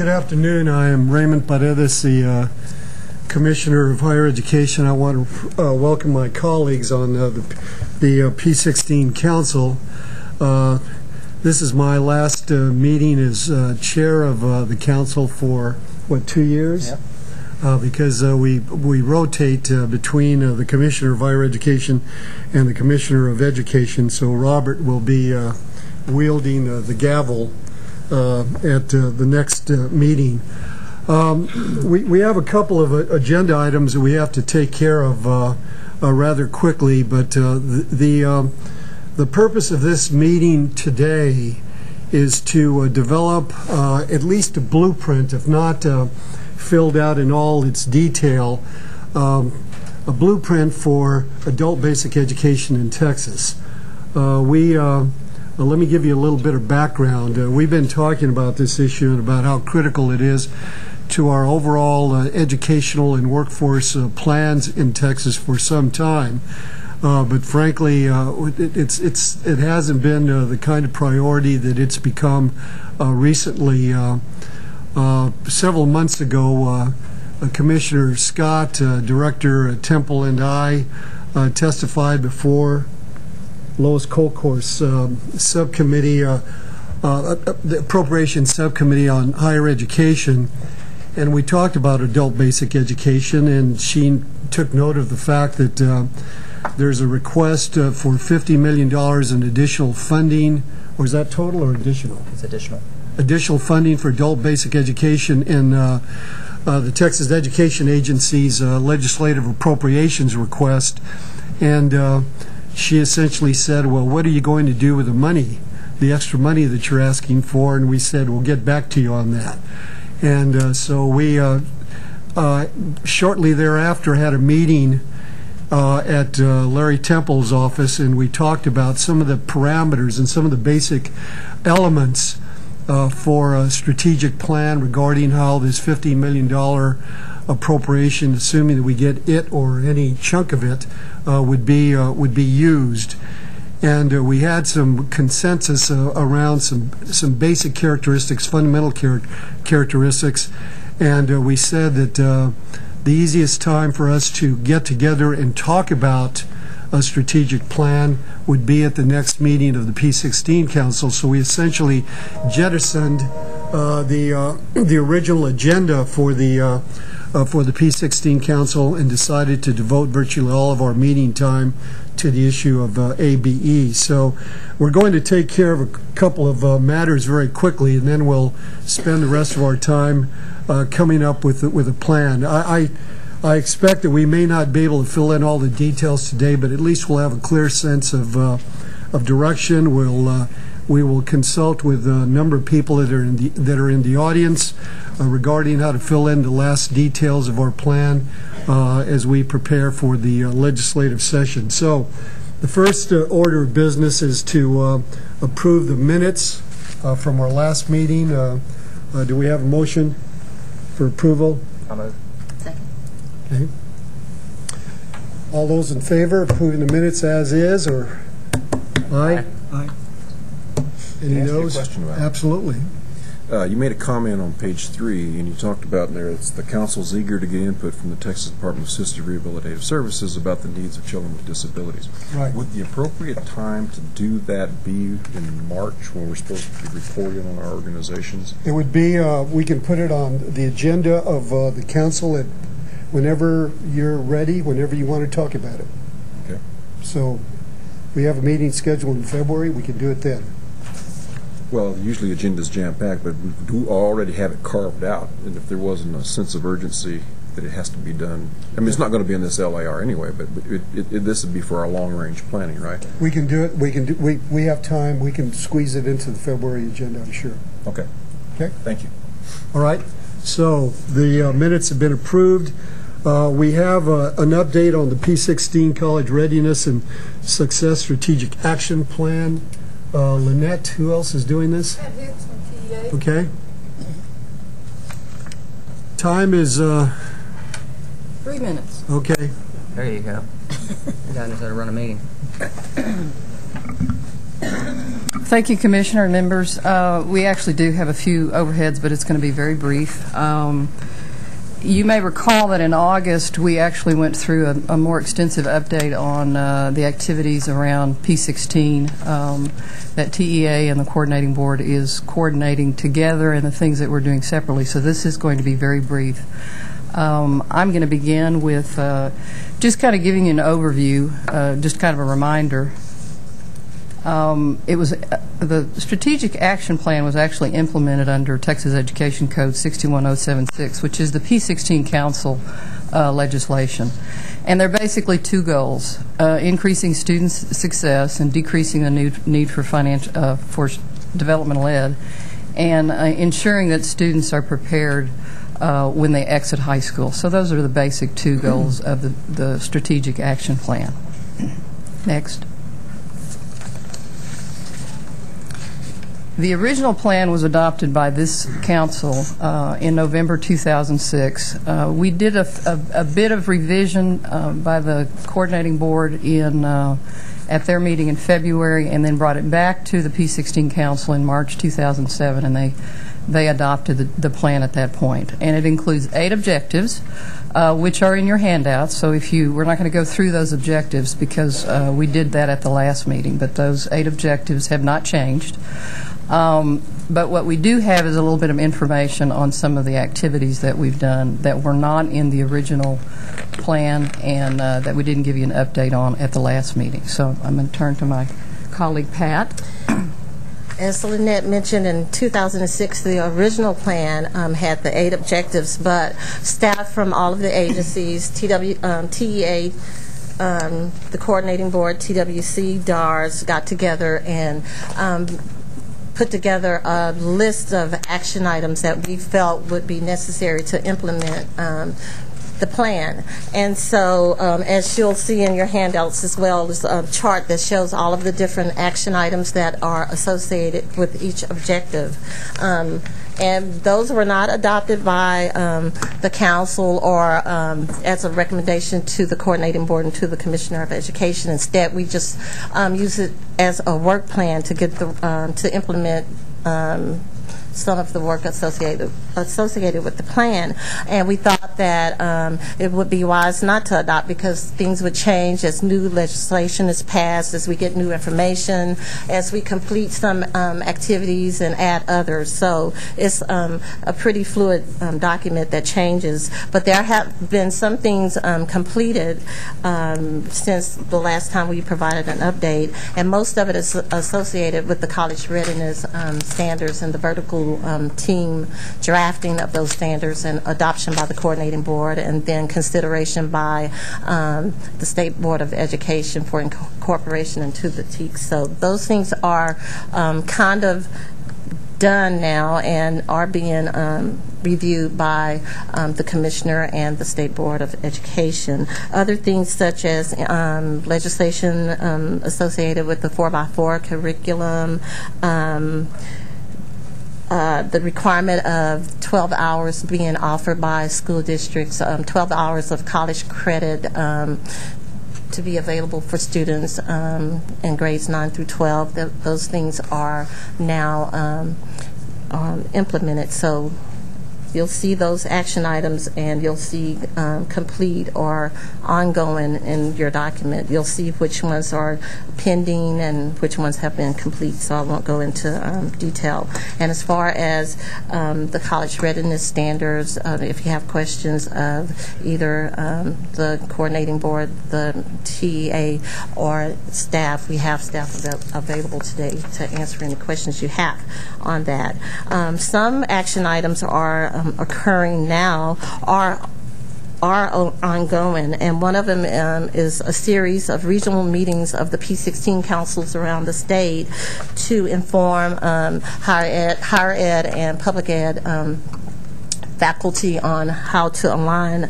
Good afternoon. I am Raymond Paredes, the Commissioner of Higher Education. I want to welcome my colleagues on the P-16 Council. This is my last meeting as chair of the council for, what, 2 years? Yep. Because we rotate between the Commissioner of Higher Education and the Commissioner of Education, so Robert will be wielding the gavel at the next meeting. We have a couple of agenda items that we have to take care of rather quickly, but the purpose of this meeting today is to develop at least a blueprint, if not filled out in all its detail, a blueprint for adult basic education in Texas. Let me give you a little bit of background. We've been talking about this issue and about how critical it is to our overall educational and workforce plans in Texas for some time. But frankly, it hasn't been the kind of priority that it's become recently. Several months ago, Commissioner Scott, Director Temple, and I testified before Lois Colcourt's subcommittee, the Appropriations Subcommittee on Higher Education, and we talked about adult basic education, and she took note of the fact that there's a request for $50 million in additional funding, or is that total or additional? It's additional. Additional funding for adult basic education in the Texas Education Agency's legislative appropriations request, and she essentially said, well, what are you going to do with the money, the extra money that you're asking for? And we said, we'll get back to you on that. And so we shortly thereafter had a meeting at Larry Temple's office, and we talked about some of the parameters and some of the basic elements for a strategic plan regarding how this $50 million appropriation, assuming that we get it or any chunk of it, would be used. And we had some consensus around some basic characteristics, fundamental characteristics, and we said that the easiest time for us to get together and talk about a strategic plan would be at the next meeting of the P-16 Council. So we essentially jettisoned the original agenda for the P-16 Council and decided to devote virtually all of our meeting time to the issue of ABE. So we're going to take care of a couple of matters very quickly, and then we'll spend the rest of our time coming up with a plan. I expect that we may not be able to fill in all the details today, but at least we'll have a clear sense of direction. We will consult with a number of people that are in the audience regarding how to fill in the last details of our plan as we prepare for the legislative session. So the first order of business is to approve the minutes from our last meeting. Do we have a motion for approval? I'll move. Second. Okay. All those in favor of approving the minutes as is, or aye? Aye. Any no's? Absolutely. You made a comment on page 3, and you talked about in there it's the council's eager to get input from the Texas Department of Assisted Rehabilitative Services about the needs of children with disabilities. Right. Would the appropriate time to do that be in March when we're supposed to be reporting on our organizations? It would be, we can put it on the agenda of the council at whenever you're ready, whenever you want to talk about it. Okay. So we have a meeting scheduled in February, we can do it then. Well, usually agenda's jam-packed, but we do already have it carved out, and if there wasn't a sense of urgency that it has to be done, I mean, it's not going to be in this LAR anyway, but this would be for our long-range planning, right? We can do it. We have time. We can squeeze it into the February agenda, I'm sure. Okay. Okay. Thank you. All right. So the minutes have been approved. We have an update on the P-16 College Readiness and Success Strategic Action Plan. Lynette, who else is doing this? Okay. Time is 3 minutes. okay. There you go. You guys know how to run a meeting. Thank you, Commissioner and members. We actually do have a few overheads, but it's going to be very brief. You may recall that in August we actually went through a more extensive update on the activities around P-16 that TEA and the coordinating board is coordinating together and the things that we're doing separately. So this is going to be very brief. I'm going to begin with just kind of giving you an overview, just kind of a reminder. It was the strategic action plan was actually implemented under Texas Education Code 61076, which is the P-16 Council legislation. And they're basically two goals: increasing students' success and decreasing the need for for developmental ed, and ensuring that students are prepared when they exit high school. So those are the basic two goals of the strategic action plan. Next. The original plan was adopted by this council in November 2006. We did a bit of revision by the coordinating board at their meeting in February, and then brought it back to the P-16 Council in March 2007, and they adopted the plan at that point. And it includes 8 objectives, which are in your handouts. So we're not going to go through those objectives because we did that at the last meeting, but those 8 objectives have not changed. But what we do have is a little bit of information on some of the activities that we've done that were not in the original plan and that we didn't give you an update on at the last meeting. So I'm going to turn to my colleague, Pat. As Lynette mentioned, in 2006, the original plan had the 8 objectives, but staff from all of the agencies, TEA, the coordinating board, TWC, DARS, got together and put together a list of action items that we felt would be necessary to implement the plan. And so as you'll see in your handouts as well, there's a chart that shows all of the different action items that are associated with each objective. And those were not adopted by the council or as a recommendation to the coordinating board and to the Commissioner of Education. Instead, we just use it as a work plan to get to implement some of the work associated with the plan. And we thought that it would be wise not to adopt because things would change as new legislation is passed, as we get new information, as we complete some activities and add others. So it's a pretty fluid document that changes. But there have been some things completed since the last time we provided an update, and most of it is associated with the college readiness standards and the vertical team drafting of those standards and adoption by the coordinating board, and then consideration by the State Board of Education for incorporation into the TEAC. So those things are kind of done now and are being reviewed by the Commissioner and the State Board of Education. Other things such as legislation associated with the 4x4 curriculum, the requirement of 12 hours being offered by school districts, 12 hours of college credit to be available for students in grades 9 through 12. Those things are now implemented. So you'll see those action items and you'll see complete or ongoing in your document. You'll see which ones are pending and which ones have been complete, so I won't go into detail. And as far as the college readiness standards, if you have questions of either the coordinating board, the TEA, or staff, we have staff available today to answer any questions you have on that. Some action items are occurring now are ongoing, and one of them is a series of regional meetings of the P-16 councils around the state to inform higher ed and public ed faculty on how to align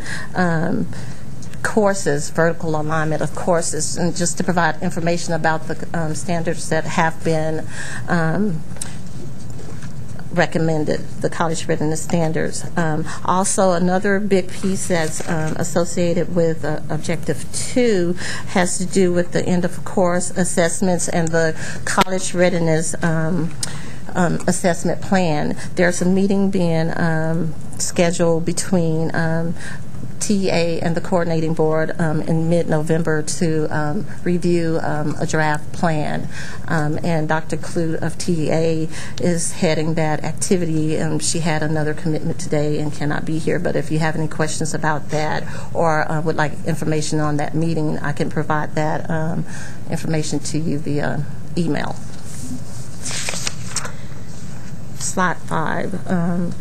courses, vertical alignment of courses, and just to provide information about the standards that have been recommended, the college readiness standards. Also, another big piece that's associated with Objective 2 has to do with the end-of-course assessments and the college readiness assessment plan. There's a meeting being scheduled between TEA and the coordinating board in mid-November to review a draft plan. And Dr. Clute of TEA is heading that activity. She had another commitment today and cannot be here, but if you have any questions about that or would like information on that meeting, I can provide that information to you via email. Slide 5.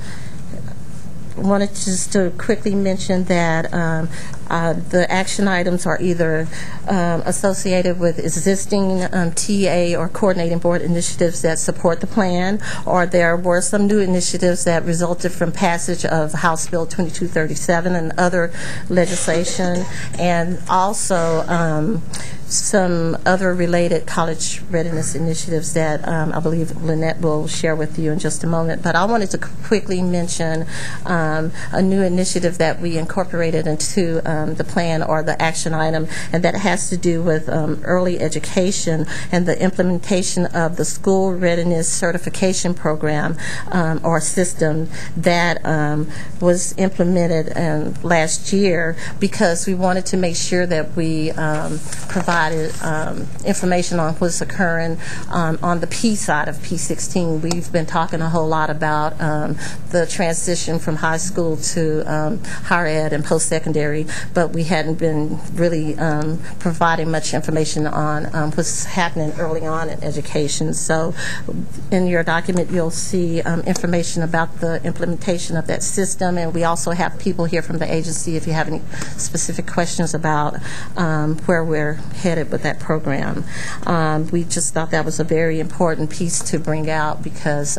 Wanted just to quickly mention that the action items are either associated with existing TA or coordinating board initiatives that support the plan, or there were some new initiatives that resulted from passage of House Bill 2237 and other legislation, and also some other related college readiness initiatives that I believe Lynette will share with you in just a moment. But I wanted to quickly mention a new initiative that we incorporated into the plan or the action item, and that has to do with early education and the implementation of the school readiness certification program or system that was implemented last year, because we wanted to make sure that we provided information on what's occurring on the P side of P-16. We've been talking a whole lot about the transition from high school to higher ed and post-secondary, but we hadn't been really providing much information on what's happening early on in education. So in your document you'll see information about the implementation of that system, and we also have people here from the agency if you have any specific questions about where we're headed with that program. We just thought that was a very important piece to bring out, because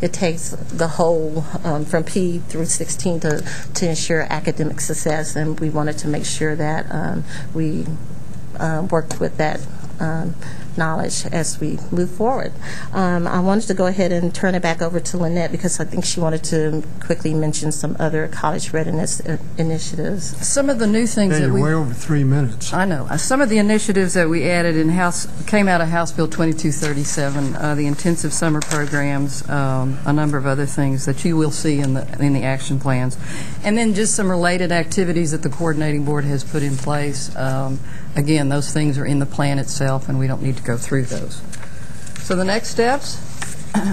it takes the whole from P through 16 to ensure academic success, and we wanted to make sure that we worked with that knowledge as we move forward. I wanted to go ahead and turn it back over to Lynette, because I think she wanted to quickly mention some other college readiness initiatives. Some of the new things Hey, that you're we... way over 3 minutes. I know. Some of the initiatives that we added came out of House Bill 2237, the intensive summer programs, a number of other things that you will see in the action plans, and then just some related activities that the coordinating board has put in place. Again, those things are in the plan itself, and we don't need to go through those. So the next steps,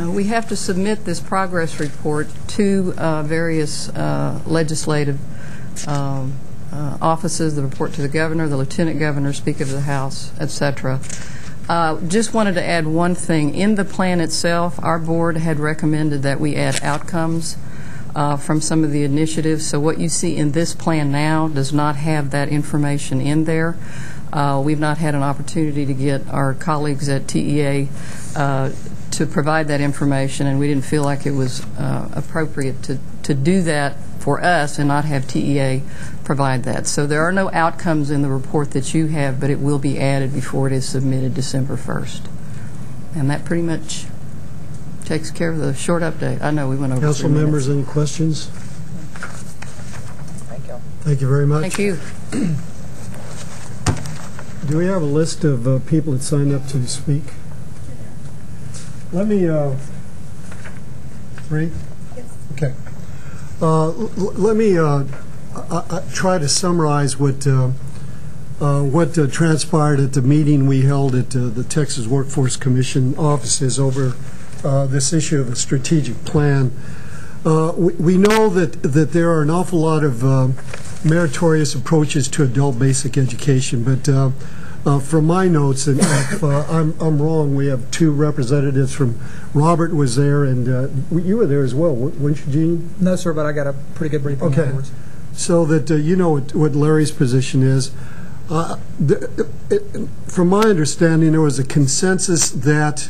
we have to submit this progress report to various legislative offices, the report to the governor, the lieutenant governor, speaker of the House, etc. Just wanted to add one thing. In the plan itself, our board had recommended that we add outcomes from some of the initiatives. So what you see in this plan now does not have that information in there. We've not had an opportunity to get our colleagues at TEA to provide that information, and we didn't feel like it was appropriate to do that for us and not have TEA provide that. So there are no outcomes in the report that you have, but it will be added before it is submitted December 1st. And that pretty much takes care of the short update. I know we went over 3 minutes. Council members, any questions? Thank you. Thank you very much. Thank you. Do we have a list of people that signed up to speak? Let me, 3? Yes. Okay. Let me try to summarize what transpired at the meeting we held at the Texas Workforce Commission offices over this issue of a strategic plan. We know that there are an awful lot of meritorious approaches to adult basic education, but from my notes, and if I'm wrong, we have 2 representatives from, Robert was there, and you were there as well, weren't you, Gene? No, sir, but I got a pretty good briefing afterwards. So that you know what Larry's position is. From my understanding, there was a consensus that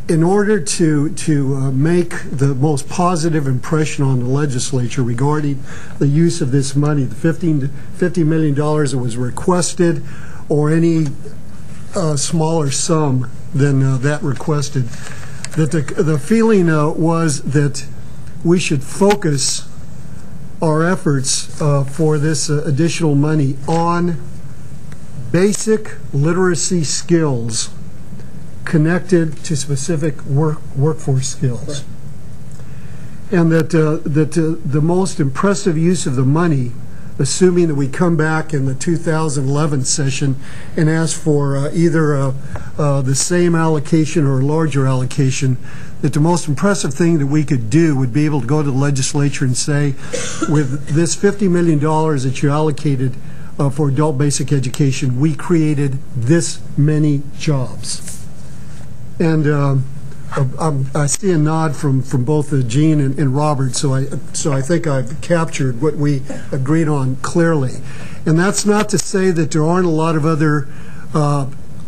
in order to make the most positive impression on the legislature regarding the use of this money, the $50 million that was requested, or any smaller sum than that requested, that the feeling was that we should focus our efforts for this additional money on basic literacy skills connected to specific workforce skills. And that the most impressive use of the money, assuming that we come back in the 2011 session and ask for either the same allocation or a larger allocation, that the most impressive thing that we could do would be able to go to the legislature and say, with this $50 million that you allocated for adult basic education, we created this many jobs. And I see a nod from both Gene and Robert, so I think I've captured what we agreed on clearly. And that's not to say that there aren't a lot of other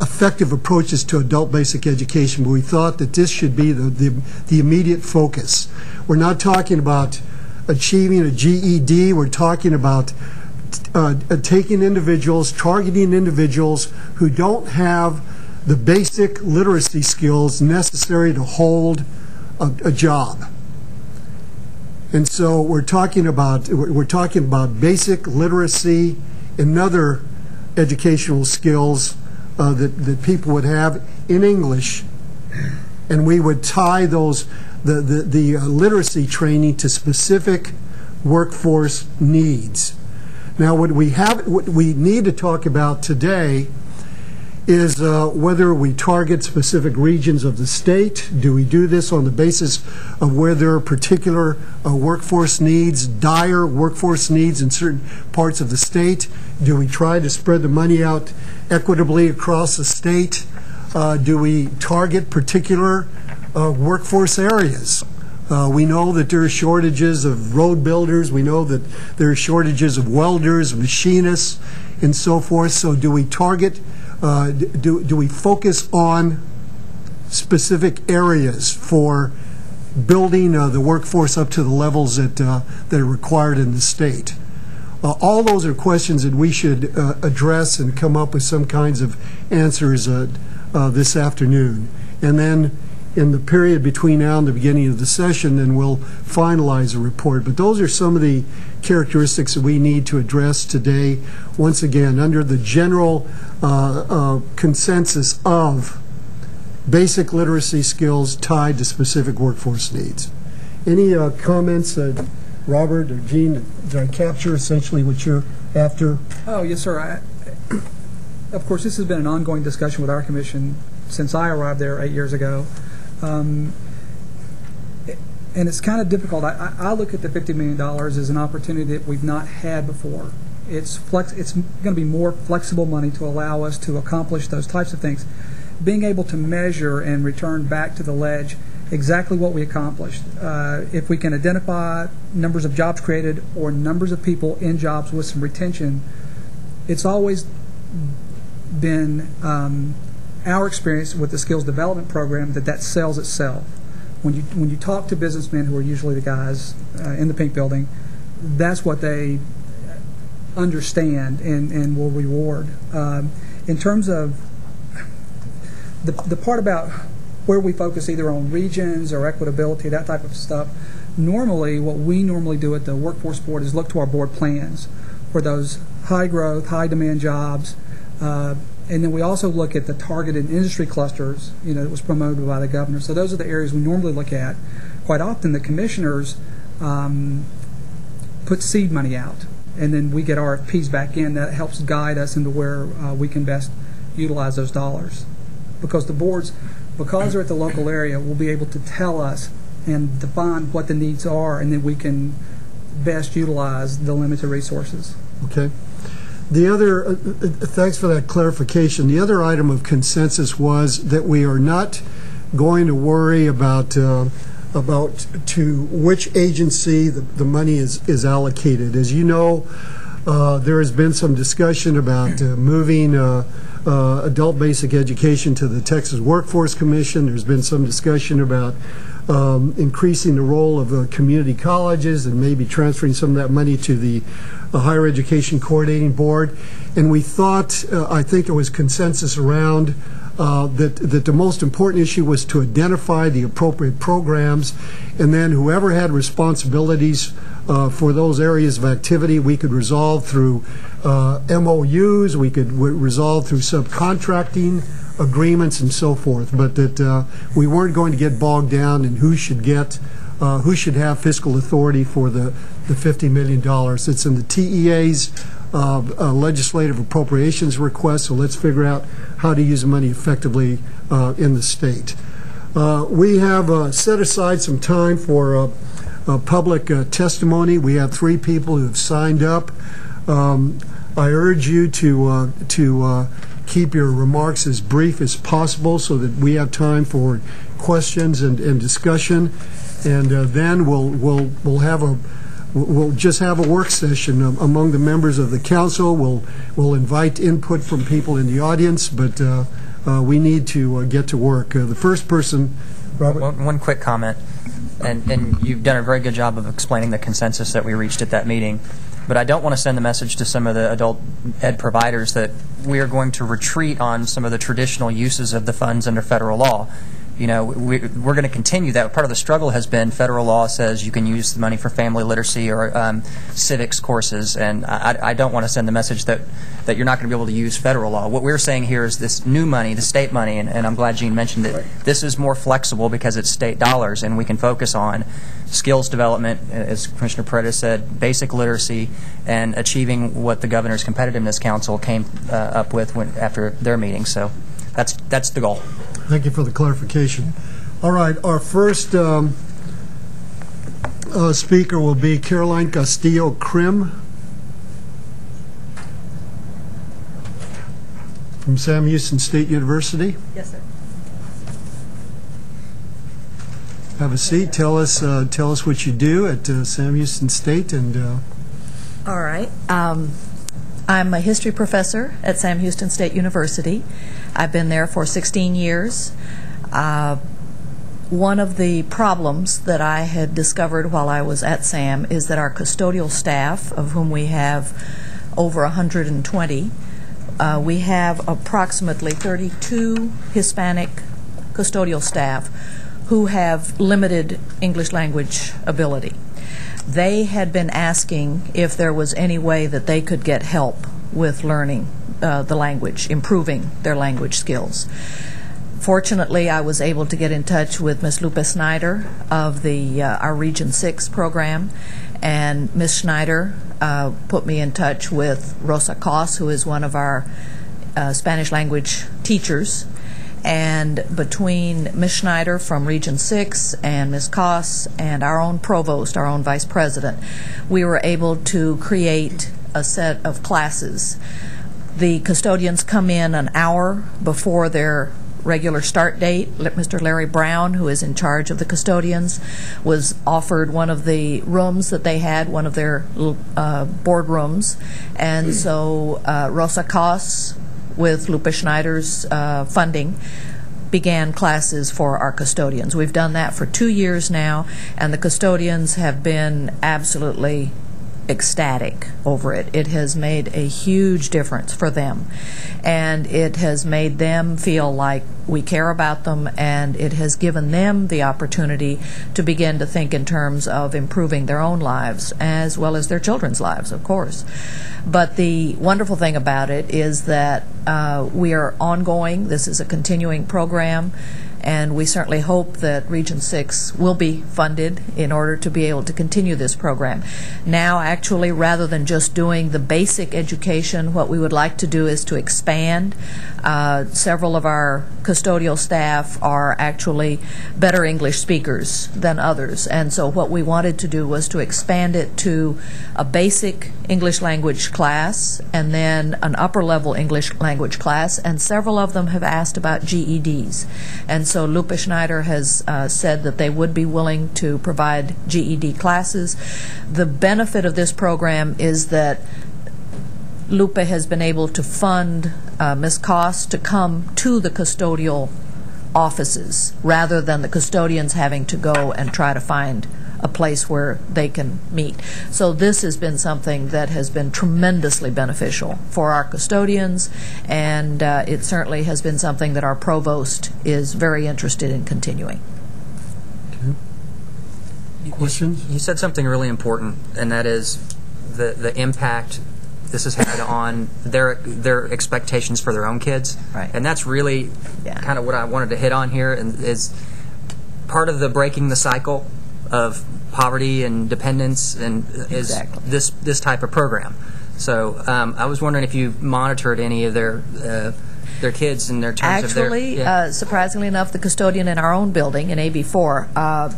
effective approaches to adult basic education, but we thought that this should be the immediate focus. We're not talking about achieving a GED. We're talking about taking individuals, targeting individuals who don't have the basic literacy skills necessary to hold a job. And so we're talking about basic literacy and other educational skills that people would have in English, and we would tie those the literacy training to specific workforce needs. Now, what we need to talk about today is whether we target specific regions of the state. Do we do this on the basis of where there are particular workforce needs, dire workforce needs in certain parts of the state? Do we try to spread the money out equitably across the state? Do we target particular workforce areas? We know that there are shortages of road builders. We know that there are shortages of welders, machinists, and so forth. So do we target do we focus on specific areas for building the workforce up to the levels that are required in the state? All those are questions that we should address and come up with some kinds of answers this afternoon. And then in the period between now and the beginning of the session, then we'll finalize a report. But those are some of the characteristics that we need to address today, once again, under the general consensus of basic literacy skills tied to specific workforce needs. Any comments, Robert or Gene? Did I capture essentially what you're after? Oh, yes, sir. Of course, this has been an ongoing discussion with our commission since I arrived there 8 years ago. And it's kind of difficult. I look at the $50 million as an opportunity that we've not had before. It's going to be more flexible money to allow us to accomplish those types of things. Being able to measure and return back to the ledge exactly what we accomplished. If we can identify numbers of jobs created or numbers of people in jobs with some retention, it's always been our experience with the skills development program that sells itself. When you talk to businessmen, who are usually the guys in the pink building, that's what they understand and will reward. In terms of the part about where we focus either on regions or equitability, that type of stuff, normally what we normally do at the Workforce Board is look to our board plans for those high growth, high demand jobs. And then we also look at the targeted industry clusters, that was promoted by the governor. So those are the areas we normally look at. Quite often the commissioners put seed money out, and then we get RFPs back in. That helps guide us into where we can best utilize those dollars. Because the boards, because they're at the local area, will be able to tell us and define what the needs are, and then we can best utilize the limited resources. Okay. The other, thanks for that clarification. The other item of consensus was that we are not going to worry about to which agency the money is allocated. As you know, there has been some discussion about moving adult basic education to the Texas Workforce Commission. There's been some discussion about increasing the role of community colleges and maybe transferring some of that money to the Higher Education Coordinating Board. And we thought, I think there was consensus around that the most important issue was to identify the appropriate programs, and then whoever had responsibilities for those areas of activity, we could resolve through MOUs, we could resolve through subcontracting agreements and so forth, but that we weren't going to get bogged down in who should have fiscal authority for the $50 million. It's in the TEA's legislative appropriations request, so let's figure out how to use the money effectively in the state. We have set aside some time for public testimony. We have 3 people who have signed up. I urge you to keep your remarks as brief as possible so that we have time for questions and discussion, and then we'll just have a work session among the members of the council. We'll invite input from people in the audience, but we need to get to work. The first person, Robert. One quick comment, and you've done a very good job of explaining the consensus that we reached at that meeting. But I don't want to send the message to some of the adult ed providers that we are going to retreat on some of the traditional uses of the funds under federal law. You know, we're going to continue that. Part of the struggle has been federal law says you can use the money for family literacy or civics courses, and I don't want to send the message that you're not going to be able to use federal law. What we're saying here is this new money, the state money, and I'm glad Gene mentioned it. Right. This is more flexible because it's state dollars, and we can focus on skills development, as Commissioner Paredes said, basic literacy, and achieving what the Governor's Competitiveness Council came up with after their meeting. So that's the goal. Thank you for the clarification. All right, our first speaker will be Caroline Castillo-Krim from Sam Houston State University. Yes, sir. Have a seat. Tell us what you do at Sam Houston State. And all right. I'm a history professor at Sam Houston State University. I've been there for 16 years. One of the problems that I had discovered while I was at SAM is that our custodial staff, of whom we have over 120, we have approximately 32 Hispanic custodial staff who have limited English language ability. They had been asking if there was any way that they could get help with learning the language, improving their language skills. Fortunately, I was able to get in touch with Ms. Lupe Snyder of our Region 6 program, and Ms. Schneider put me in touch with Rosa Cos, who is one of our Spanish language teachers. And between Ms. Schneider from Region 6 and Ms. Koss and our own provost, our own vice president, we were able to create a set of classes. The custodians come in an hour before their regular start date. Mr. Larry Brown, who is in charge of the custodians, was offered one of the rooms that they had, one of their board rooms. And so Rosa Koss, with Lupe Schneider's funding, began classes for our custodians. We've done that for 2 years now, and the custodians have been absolutely ecstatic over it. It has made a huge difference for them, and it has made them feel like we care about them, and it has given them the opportunity to begin to think in terms of improving their own lives as well as their children's lives, of course. But the wonderful thing about it is that we are ongoing. This is a continuing program, and we certainly hope that Region 6 will be funded in order to be able to continue this program. Now, actually, rather than just doing the basic education, what we would like to do is to expand. Several of our custodial staff are actually better English speakers than others, and so what we wanted to do was to expand it to a basic English language class and then an upper-level English language class, and several of them have asked about GEDs. And so Lupe Schneider has said that they would be willing to provide GED classes. The benefit of this program is that Lupe has been able to fund Ms. Koss to come to the custodial offices rather than the custodians having to go and try to find a place where they can meet. So this has been something that has been tremendously beneficial for our custodians, and it certainly has been something that our provost is very interested in continuing. Questions? You said something really important, and that is the impact this has had on their expectations for their own kids. Right. And that's really kind of what I wanted to hit on here, and is part of the breaking the cycle of poverty and dependence, and is this type of program. So I was wondering if you monitored any of their kids in their terms of their... Actually, surprisingly enough, the custodian in our own building in AB4,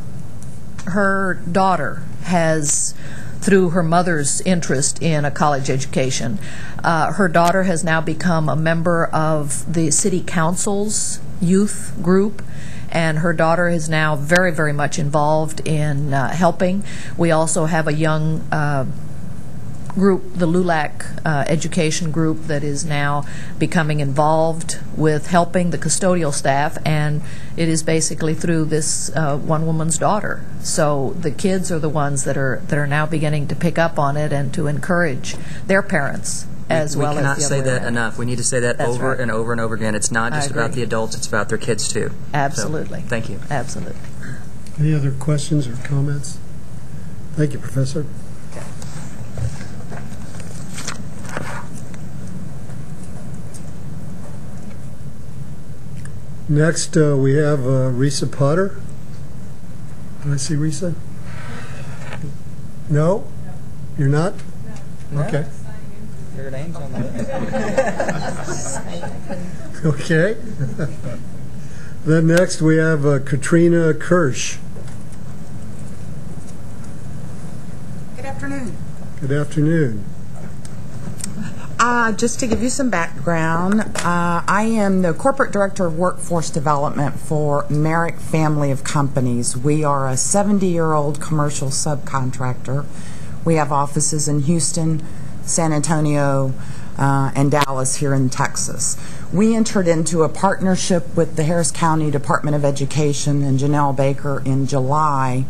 her daughter has, through her mother's interest in a college education, her daughter has now become a member of the city council's youth group, and her daughter is now very, very much involved in helping. We also have a young group, the LULAC education group, that is now becoming involved with helping the custodial staff, and it is basically through this one woman's daughter. So the kids are the ones that are now beginning to pick up on it and to encourage their parents as well as the other way around. We cannot say that enough. We need to say that over and over and over again. It's not just about the adults, it's about their kids too. Absolutely. So, thank you. Absolutely. Any other questions or comments? Thank you, Professor. Next, we have Risa Potter. Did I see Risa? No? You're not? No. Okay. Your name's on the list. Okay. Then next, we have Katrina Kirsch. Good afternoon. Good afternoon. Just to give you some background, I am the Corporate Director of Workforce Development for Merrick Family of Companies. We are a 70-year-old commercial subcontractor. We have offices in Houston, San Antonio, and Dallas here in Texas. We entered into a partnership with the Harris County Department of Education and Janelle Baker in July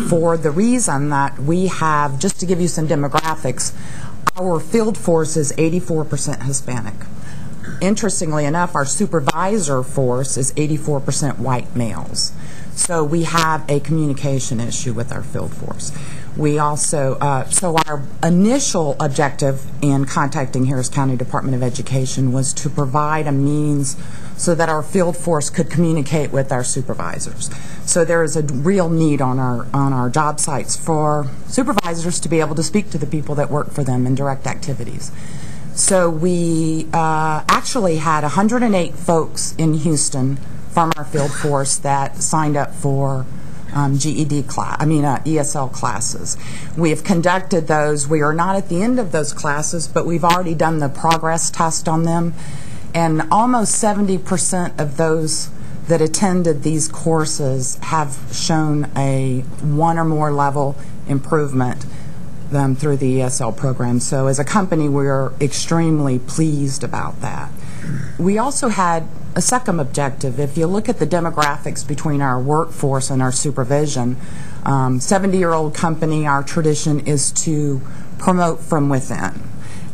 for the reason that we have, just to give you some demographics, our field force is 84% Hispanic. Interestingly enough, our supervisor force is 84% white males. So we have a communication issue with our field force. We also, so our initial objective in contacting Harris County Department of Education was to provide a means so that our field force could communicate with our supervisors. So there is a real need on our job sites for supervisors to be able to speak to the people that work for them in direct activities. So we actually had 108 folks in Houston from our field force that signed up for ESL classes. We have conducted those. We are not at the end of those classes, but we've already done the progress test on them. And almost 70% of those that attended these courses have shown a 1 or more level improvement through the ESL program. So as a company, we're extremely pleased about that. We also had a second objective. If you look at the demographics between our workforce and our supervision, 70-year-old company, our tradition is to promote from within.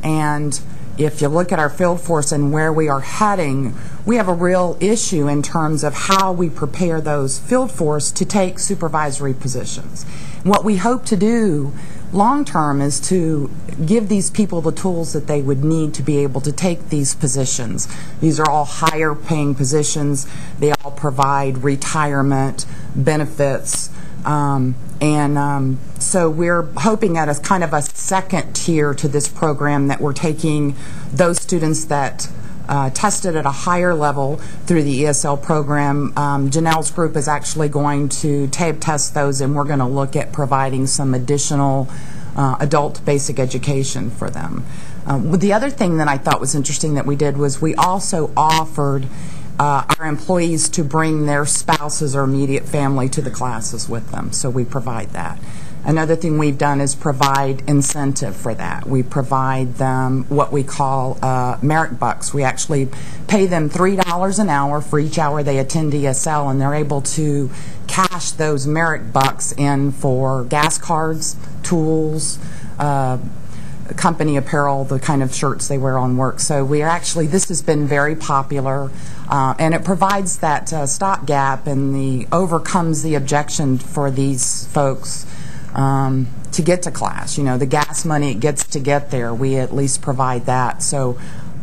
And if you look at our field force and where we are heading, we have a real issue in terms of how we prepare those field force to take supervisory positions. What we hope to do long term is to give these people the tools that they would need to be able to take these positions. These are all higher paying positions. They all provide retirement benefits. So we're hoping at a kind of a second tier to this program that we're taking those students that tested at a higher level through the ESL program. Janelle's group is actually going to tape test those, and we're going to look at providing some additional adult basic education for them. The other thing that I thought was interesting that we did was we also offered our employees to bring their spouses or immediate family to the classes with them, so we provide that. Another thing we've done is provide incentive for that. We provide them what we call merit bucks. We actually pay them $3 an hour for each hour they attend ESL, and they're able to cash those merit bucks in for gas cards, tools, company apparel, the kind of shirts they wear on work. So we are actually, this has been very popular, and it provides that stopgap and overcomes the objection for these folks to get to class. You know, the gas money it gets to get there, we at least provide that. So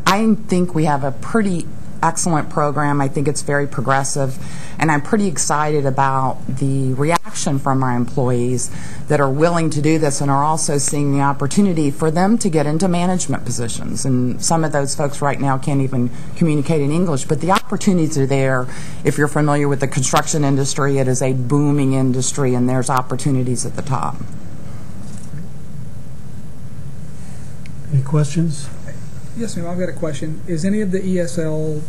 I think we have a pretty excellent program. I think it's very progressive, and I'm pretty excited about the reaction from our employees that are willing to do this and are also seeing the opportunity for them to get into management positions. And some of those folks right now can't even communicate in English, but the opportunities are there. If you're familiar with the construction industry, it is a booming industry, and there's opportunities at the top. Any questions? Yes, ma'am. I've got a question. Is any of the ESL,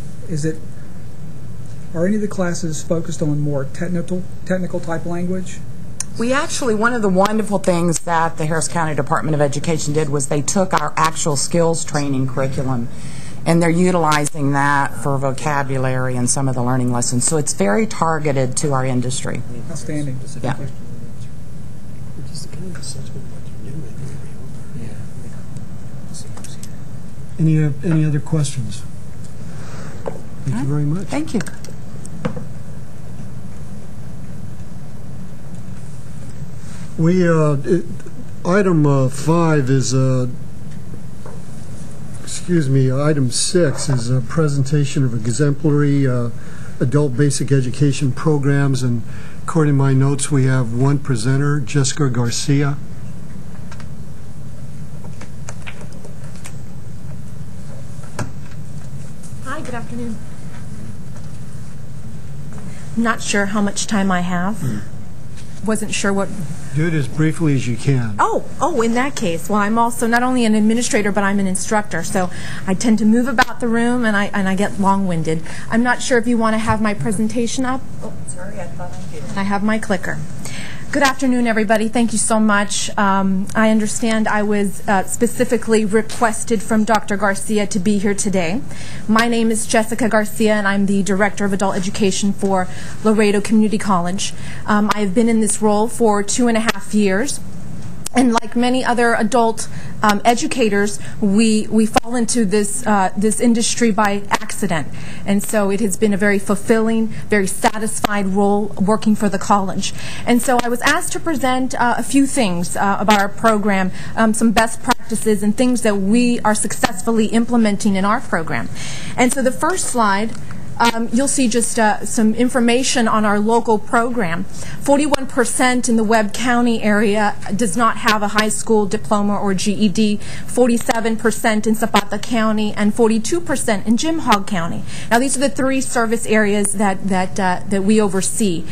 are any of the classes focused on more technical type language? We actually, one of the wonderful things that the Harris County Department of Education did was they took our actual skills training curriculum, and they're utilizing that for vocabulary and some of the learning lessons. So it's very targeted to our industry. Outstanding. Yeah. Any other questions? Thank you very much. Thank you. We item 5 is item 6 is a presentation of exemplary adult basic education programs, and according to my notes, we have one presenter, Jessica Garcia. Hi, good afternoon. I'm not sure how much time I have. Wasn't sure what... Do it as briefly as you can. Oh, in that case. Well, I'm also not only an administrator, but I'm an instructor, so I tend to move about the room, and I get long-winded. I'm not sure if you want to have my presentation up. Oh, sorry, I thought I did. I have my clicker. Good afternoon, everybody. Thank you so much. I understand I was specifically requested from Dr. Garcia to be here today. My name is Jessica Garcia, and I'm the Director of Adult Education for Laredo Community College. I have been in this role for 2.5 years. And like many other adult educators, we fall into this industry by accident. And so it has been a very fulfilling, very satisfied role working for the college. And so I was asked to present a few things about our program, some best practices and things that we are successfully implementing in our program. And so the first slide, you'll see just some information on our local program. 41% in the Webb County area does not have a high school diploma or GED, 47% in Zapata County, and 42% in Jim Hogg County. Now, these are the 3 service areas that we oversee.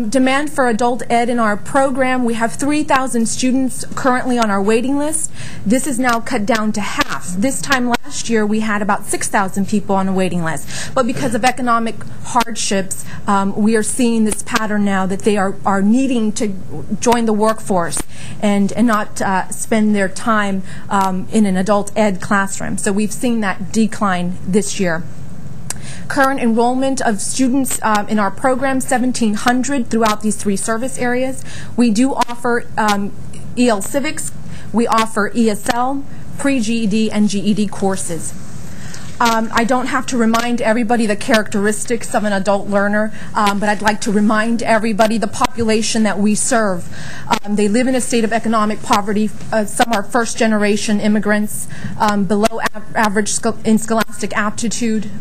Demand for adult ed in our program, we have 3,000 students currently on our waiting list. This is now cut down to half. This time last year, we had about 6,000 people on a waiting list. But because of economic hardships, we are seeing this pattern now that they are needing to join the workforce and not spend their time in an adult ed classroom. So we've seen that decline this year. Current enrollment of students in our program, 1,700 throughout these 3 service areas. We do offer EL Civics, we offer ESL, pre-GED, and GED courses. I don't have to remind everybody the characteristics of an adult learner, but I'd like to remind everybody the population that we serve. They live in a state of economic poverty. Some are first-generation immigrants, below average in scholastic aptitude,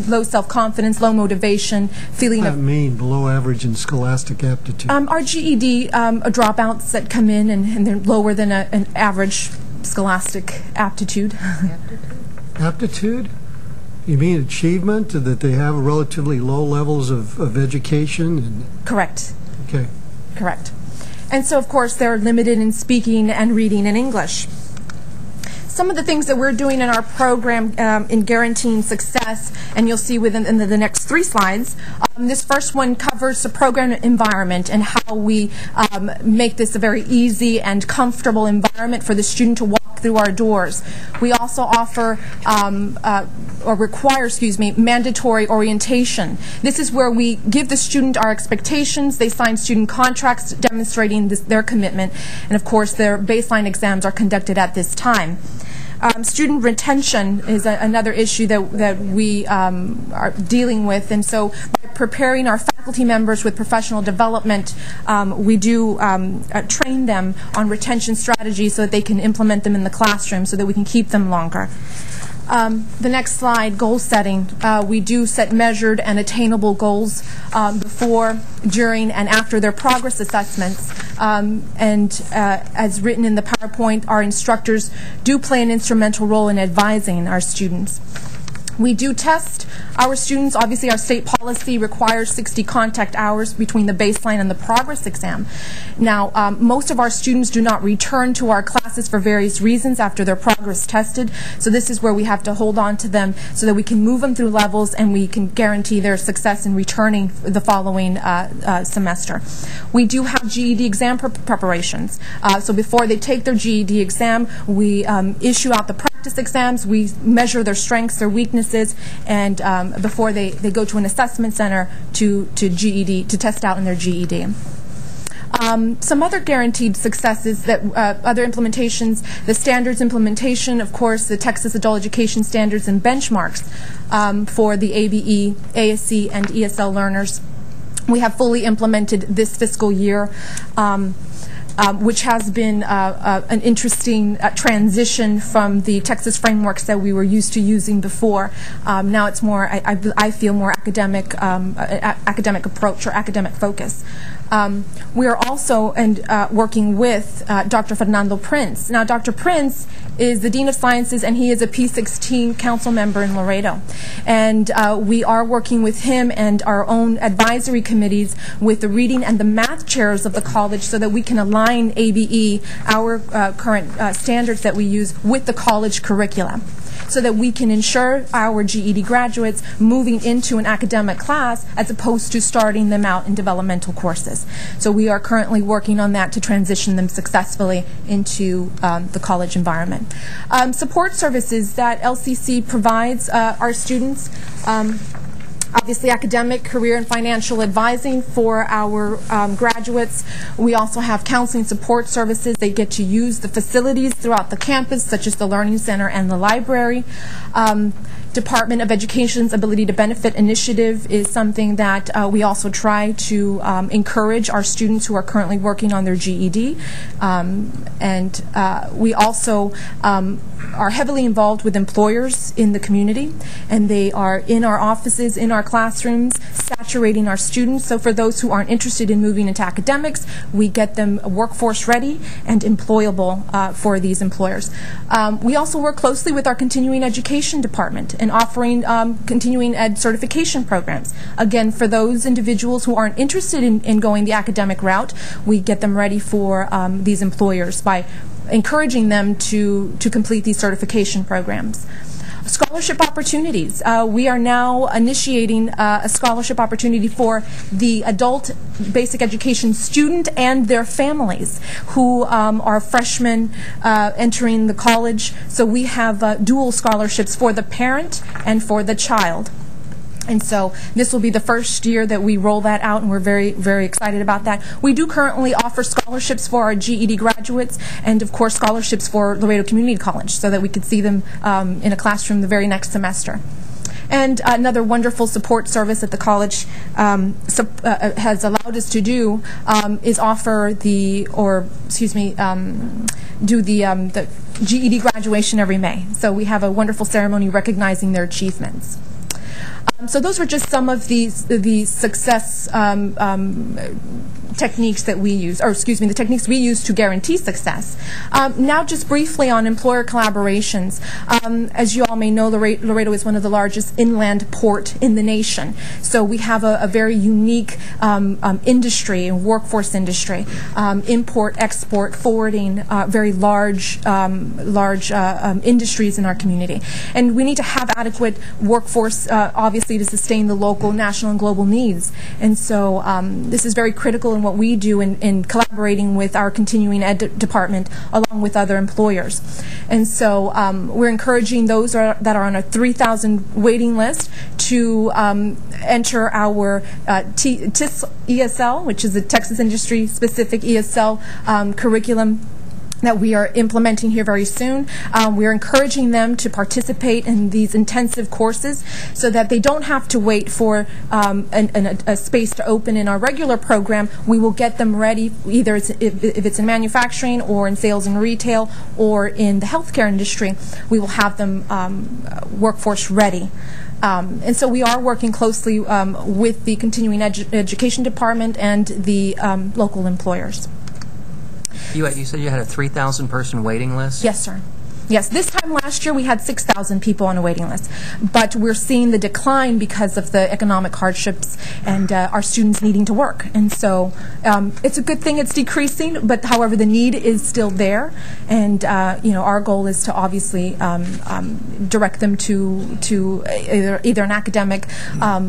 low self-confidence, low motivation, feeling of... What does that mean, below average in scholastic aptitude? Our GED dropouts that come in and they're lower than an average scholastic aptitude. Aptitude? You mean achievement, that they have relatively low levels of education? Correct. Okay. Correct. And so, of course, they're limited in speaking and reading in English. some of the things that we're doing in our program in guaranteeing success, and you'll see within the next 3 slides. This first one covers the program environment and how we make this a very easy and comfortable environment for the student to walk through our doors. We also offer or require, mandatory orientation. This is where we give the student our expectations. They sign student contracts demonstrating their commitment, and of course their baseline exams are conducted at this time. Student retention is another issue that we are dealing with, and so by preparing our faculty members with professional development, we do train them on retention strategies so that they can implement them in the classroom so that we can keep them longer. The next slide, goal setting. We do set measured and attainable goals before, during, and after their progress assessments. As written in the PowerPoint, our instructors do play an instrumental role in advising our students. We do test our students. Obviously, our state policy requires 60 contact hours between the baseline and the progress exam. Now, most of our students do not return to our classes for various reasons after their progress tested, so this is where we have to hold on to them so that we can move them through levels and we can guarantee their success in returning the following semester. We do have GED exam preparations. So before they take their GED exam, we issue out the practice exams, we measure their strengths, their weaknesses, and before they go to an assessment center to GED, to test out in their GED. Some other guaranteed successes that other implementations, the standards implementation, of course, the Texas Adult Education Standards and benchmarks for the ABE, ASC, and ESL learners. We have fully implemented this fiscal year, which has been an interesting transition from the Texas frameworks that we were used to using before. Now it's more, I feel, more academic approach or academic focus. We are also working with Dr. Fernando Prince. Now, Dr. Prince is the Dean of Sciences, and he is a P-16 council member in Laredo. And we are working with him and our own advisory committees with the reading and the math chairs of the college so that we can align ABE, our current standards that we use, with the college curriculum, so that we can ensure our GED graduates moving into an academic class as opposed to starting them out in developmental courses. So we are currently working on that to transition them successfully into the college environment. Support services that LCC provides our students. Obviously, academic, career, and financial advising for our graduates. We also have counseling support services. They get to use the facilities throughout the campus, such as the Learning Center and the library. Department of Education's Ability to Benefit initiative is something that we also try to encourage our students who are currently working on their GED. We also are heavily involved with employers in the community, and they are in our offices, in our classrooms, saturating our students. So for those who aren't interested in moving into academics, we get them workforce ready and employable for these employers. We also work closely with our continuing education department and offering continuing ed certification programs. Again, for those individuals who aren't interested in going the academic route, we get them ready for these employers by encouraging them to complete these certification programs. Scholarship opportunities. We are now initiating a scholarship opportunity for the adult basic education student and their families who are freshmen entering the college. So we have dual scholarships for the parent and for the child. And so this will be the first year that we roll that out, and we're very, very excited about that. We do currently offer scholarships for our GED graduates and, of course, scholarships for Laredo Community College so that we could see them in a classroom the very next semester. And another wonderful support service that the college has allowed us to do is offer do the GED graduation every May. So we have a wonderful ceremony recognizing their achievements. So those were just some of the success techniques that we use, or excuse me, the techniques we use to guarantee success. Now just briefly on employer collaborations. As you all may know, Laredo is one of the largest inland port in the nation. So we have a very unique industry and workforce industry, import, export, forwarding, very large industries in our community. And we need to have adequate workforce, obviously, to sustain the local, national, and global needs. And so this is very critical in what we do in collaborating with our continuing ed department along with other employers. And so we're encouraging those that are on a 3,000 waiting list to enter our TIS ESL, which is a Texas Industry Specific ESL curriculum that we are implementing here very soon. We are encouraging them to participate in these intensive courses so that they don't have to wait for a space to open in our regular program. We will get them ready, either if it's in manufacturing or in sales and retail or in the healthcare industry. We will have them workforce ready. And so we are working closely with the continuing education department and the local employers. You said you had a 3,000 person waiting list? Yes, sir. Yes, this time last year we had 6,000 people on a waiting list, but we're seeing the decline because of the economic hardships and our students needing to work. And so it's a good thing it's decreasing, but however the need is still there, and our goal is to obviously direct them to either an academic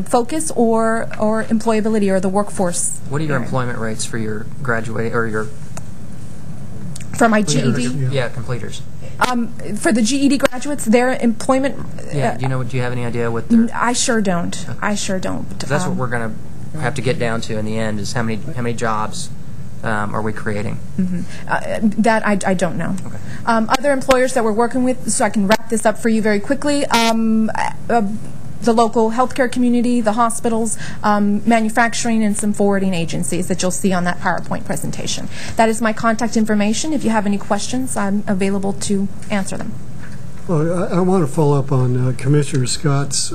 focus or employability or the workforce. What are your employment rates for your graduate or your for my GED? Yeah, completers. For the GED graduates, their employment. Yeah. Do you have any idea what their? I sure don't. Okay. I sure don't. That's what we're going to have to get down to in the end. Is how many jobs are we creating? Mm-hmm. That I don't know. Okay. Other employers that we're working with, so I can wrap this up for you very quickly. The local healthcare community, the hospitals, manufacturing, and some forwarding agencies that you'll see on that PowerPoint presentation. That is my contact information. If you have any questions, I'm available to answer them. Well, I want to follow up on Commissioner Scott's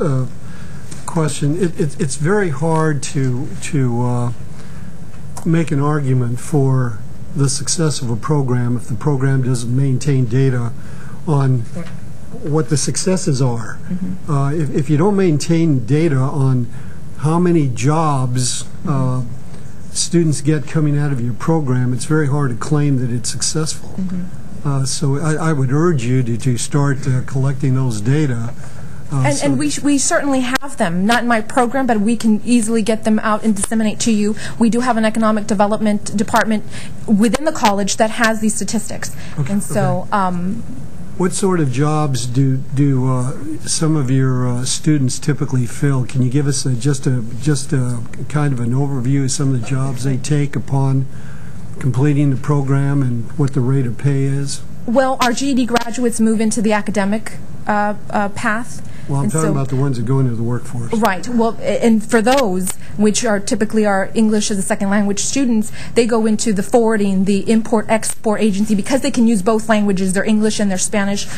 question. It's very hard to make an argument for the success of a program if the program doesn't maintain data on what the successes are. Mm-hmm. If you don't maintain data on how many jobs students get coming out of your program, it's very hard to claim that it's successful. Mm-hmm. So I would urge you to start collecting those data. And we certainly have them, not in my program, but we can easily get them out and disseminate to you. We do have an economic development department within the college that has these statistics. Okay. And so what sort of jobs do some of your students typically fill? Can you give us just a kind of an overview of some of the jobs they take upon completing the program and what the rate of pay is? Well, our GED graduates move into the academic path. Well, I'm talking about the ones that go into the workforce. Right. Well, and for those, which are typically our English as a second language students, they go into the forwarding, the import-export agency, because they can use both languages, their English and their Spanish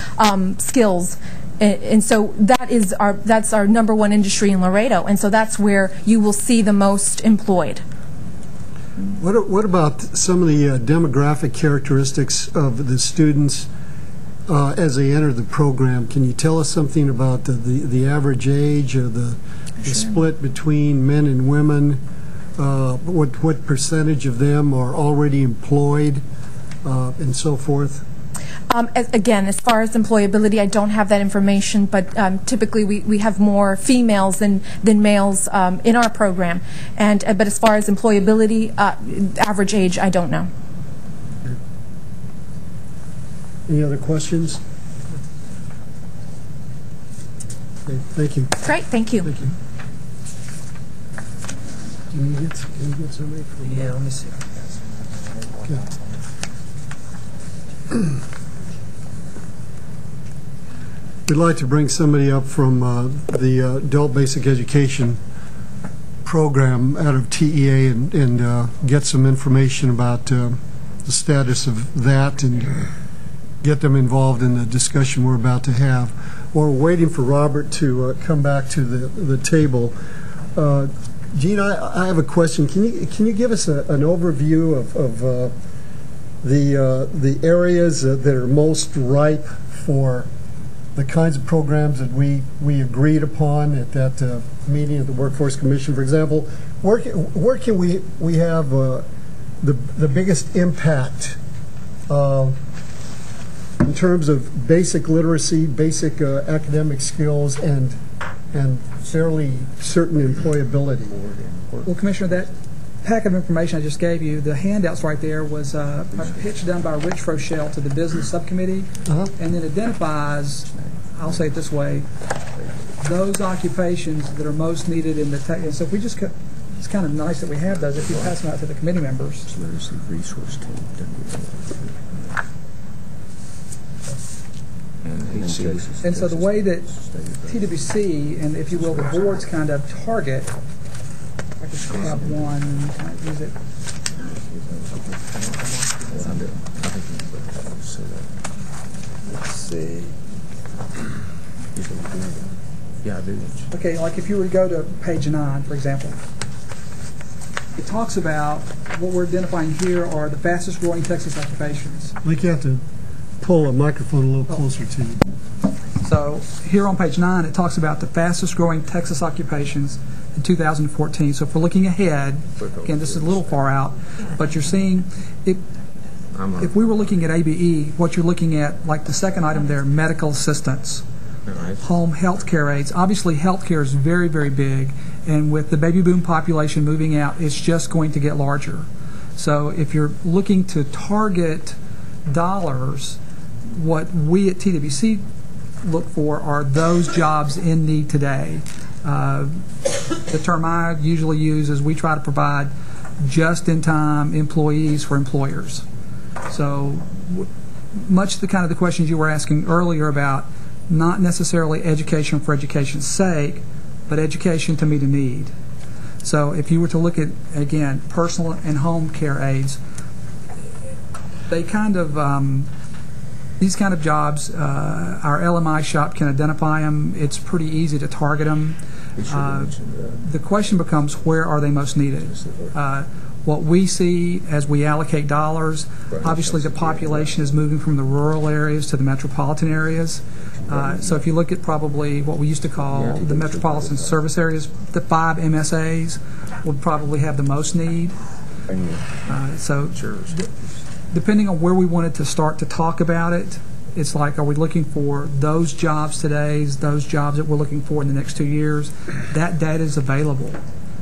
skills. And so that's our number one industry in Laredo, and so that's where you will see the most employed. What about some of the demographic characteristics of the students as they enter the program? Can you tell us something about the average age, the split between men and women? What percentage of them are already employed, and so forth? Again, as far as employability, I don't have that information, but typically we have more females than males in our program. But as far as employability, average age, I don't know. Any other questions? Okay, thank you. Great, thank you. Thank you. Can you get somebody from? Yeah, let me see. Okay. We'd like to bring somebody up from the Adult Basic Education program out of TEA and get some information about the status of that and get them involved in the discussion we're about to have. While we're waiting for Robert to come back to the table, Gene, I have a question. Can you give us an overview of the areas that are most ripe for the kinds of programs that we agreed upon at that meeting of the Workforce Commission? For example, where can we have the biggest impact in terms of basic literacy, basic academic skills, and fairly certain employability? Well, Commissioner, that packet of information I just gave you, the handouts right there, was a pitch done by Rich Froschel to the business subcommittee, and then identifies, I'll say it this way, those occupations that are most needed in the tech. And so if we just, it's kind of nice that we have those if you pass them out to the committee members. Resource team. And so the way that TWC, and if you will, the boards kind of target, I just have one, can I use it? Let's see. Yeah, I do. Okay, like if you were to go to page 9, for example, it talks about what we're identifying here are the fastest growing Texas occupations. I think you have to pull a microphone a little closer to you. So here on page 9, it talks about the fastest growing Texas occupations in 2014. So if we're looking ahead, again, this is a little far out, but you're seeing, if we were looking at ABE, what you're looking at, like the second item there, medical assistance, home health care aides. Obviously, health care is very, very big, and with the baby boom population moving out, it's just going to get larger. So if you're looking to target dollars, what we at TWC look for are those jobs in need today. The term I usually use is we try to provide just-in-time employees for employers. So much the kind of the questions you were asking earlier about not necessarily education for education's sake, but education to meet a need. So if you were to look at, again, personal and home care aides, they kind of, these kind of jobs, our LMI shop can identify them. It's pretty easy to target them. The question becomes, where are they most needed? What we see as we allocate dollars, obviously the population is moving from the rural areas to the metropolitan areas. So if you look at probably what we used to call the metropolitan service areas, the 5 MSAs will probably have the most need. So depending on where we wanted to start to talk about it, it's like, are we looking for those jobs today, those jobs that we're looking for in the next 2 years? That data is available.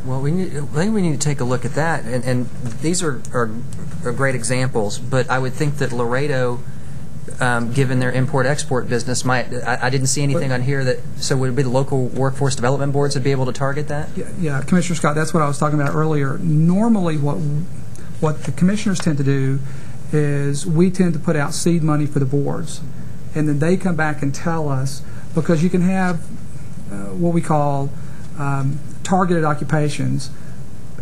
Well, I think we need to take a look at that, and these are great examples, but I would think that Laredo, given their import-export business, might, I didn't see anything on here that, so would it be the local workforce development boards that be able to target that? Yeah, Commissioner Scott, that's what I was talking about earlier. Normally what the commissioners tend to do is we tend to put out seed money for the boards, and then they come back and tell us, because you can have what we call targeted occupations,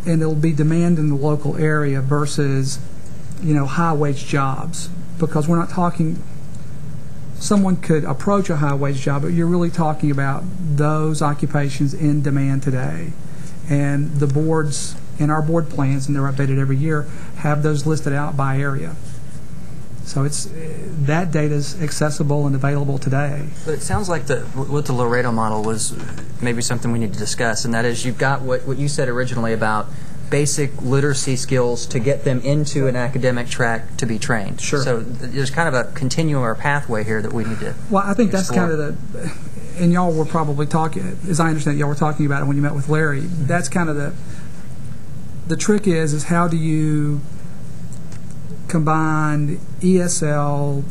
and it'll be demand in the local area versus, high-wage jobs, because we're not talking, someone could approach a high-wage job, but you're really talking about those occupations in demand today. And the boards, in our board plans, and they're updated every year, have those listed out by area. So that data is accessible and available today. But it sounds like what the Laredo model was maybe something we need to discuss, and that is you've got what you said originally about basic literacy skills to get them into an academic track to be trained. Sure. So there's kind of a continuum or pathway here that we need to Well, I think explore. That's kind of and y'all were probably talking, as I understand it, y'all were talking about it when you met with Larry. That's kind of the trick is how do you combine ESL,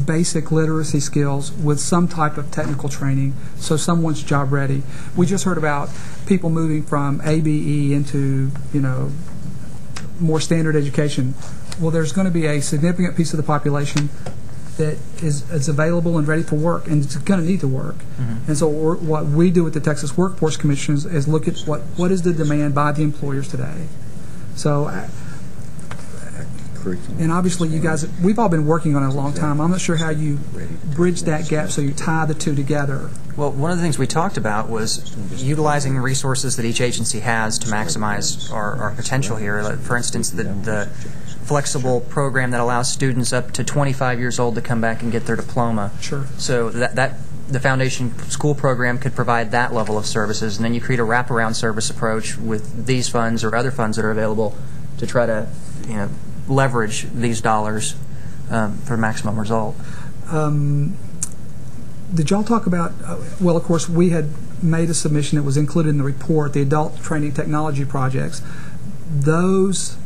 basic literacy skills with some type of technical training so someone's job ready. We just heard about people moving from ABE into, more standard education. Well, there's going to be a significant piece of the population that is available and ready for work, and it's going to need to work. Mm-hmm. And so what we do with the Texas Workforce Commission is look at what is the demand by the employers today. So curriculum. And obviously, you guys, we've all been working on it a long time. I'm not sure how you bridge that gap so you tie the two together. Well, one of the things we talked about was utilizing resources that each agency has to maximize our potential here. Like, for instance, the flexible program that allows students up to 25 years old to come back and get their diploma. Sure. So that the foundation school program could provide that level of services, and then you create a wraparound service approach with these funds or other funds that are available to try to leverage these dollars for maximum result. Did y'all talk about, well, of course, we had made a submission that was included in the report, the adult training technology projects. Those,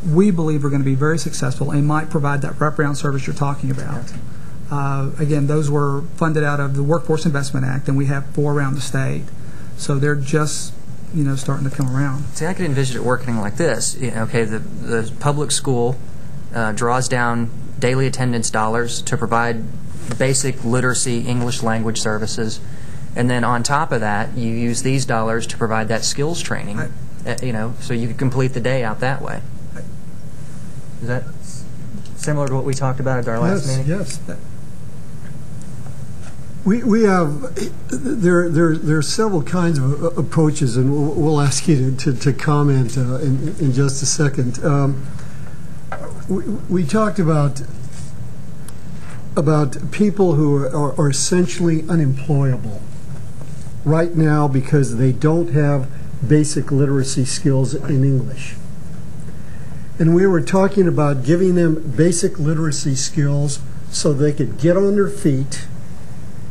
we believe, are going to be very successful and might provide that wraparound service you're talking about. Again, those were funded out of the Workforce Investment Act, and we have 4 around the state. So they're just, starting to come around. See, I could envision it working like this. Okay, the public school draws down daily attendance dollars to provide basic literacy English language services, and then on top of that, you use these dollars to provide that skills training. So you could complete the day out that way. Is that similar to what we talked about at our last meeting? Yes. We have there are several kinds of approaches, and we'll ask you to comment in just a second. We talked about people who are essentially unemployable right now because they don't have basic literacy skills in English. And we were talking about giving them basic literacy skills so they could get on their feet,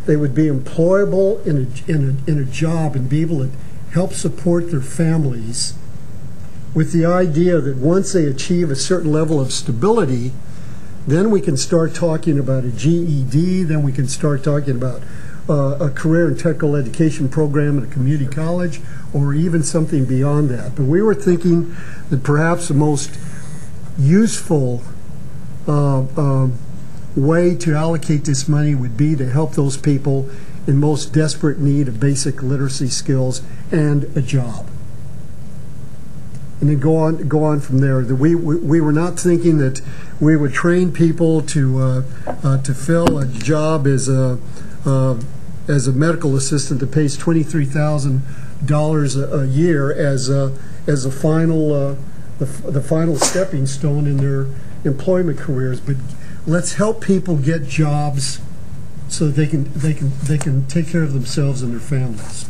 they would be employable in a job and be able to help support their families, with the idea that once they achieve a certain level of stability, then we can start talking about a GED, then we can start talking about a career and technical education program at a community college, or even something beyond that. But we were thinking that perhaps the most useful way to allocate this money would be to help those people in most desperate need of basic literacy skills and a job. And then go on from there. We were not thinking that we would train people to fill a job as a medical assistant that pays $23,000 a year as a final the final stepping stone in their employment careers. But let's help people get jobs so that they can take care of themselves and their families.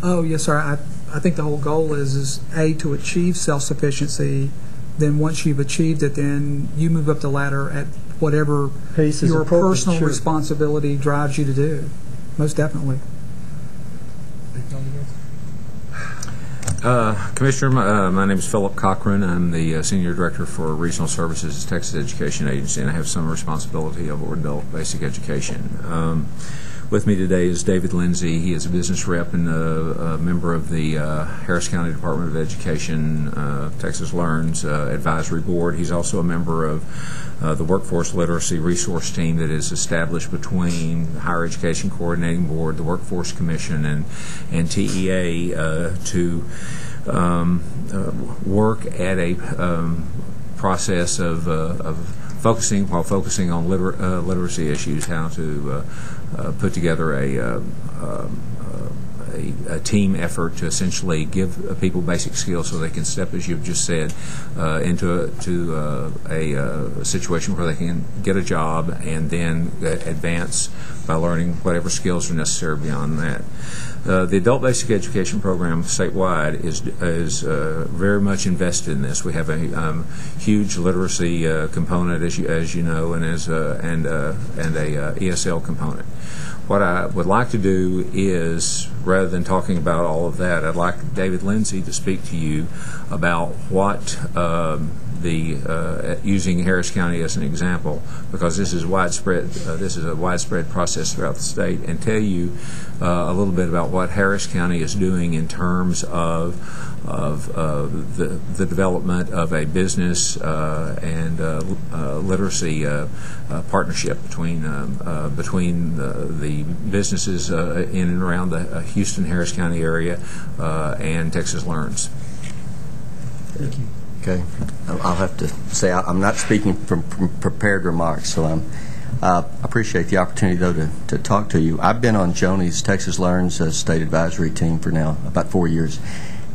Oh yes, sir. I think the whole goal is to achieve self-sufficiency. Then once you've achieved it, then you move up the ladder at whatever pace your personal sure. responsibility drives you to do. Most definitely. Commissioner, my name is Philip Cochran. I'm the Senior Director for Regional Services at Texas Education Agency, and I have some responsibility over adult basic education. With me today is David Lindsay. He is a business rep and a member of the Harris County Department of Education, Texas Learns Advisory Board. He's also a member of the Workforce Literacy Resource Team that is established between the Higher Education Coordinating Board, the Workforce Commission, and TEA to work at a process of focusing on literacy issues, how to put together a team effort to essentially give people basic skills so they can step, as you've just said, into a situation where they can get a job and then advance by learning whatever skills are necessary beyond that. The adult basic education program statewide is very much invested in this. We have a huge literacy component, as you know, and a ESL component. What I would like to do is, rather than talking about all of that, I'd like David Lindsay to speak to you about what using Harris County as an example, because this is widespread. This is a widespread process throughout the state, and tell you a little bit about what Harris County is doing in terms of the development of a business and literacy partnership between the businesses in and around the Houston, Harris County area and Texas Learns. Thank you. Okay. I'll have to say I'm not speaking from prepared remarks, so I appreciate the opportunity, though, to talk to you. I've been on Joni's Texas Learns State Advisory Team for now about 4 years,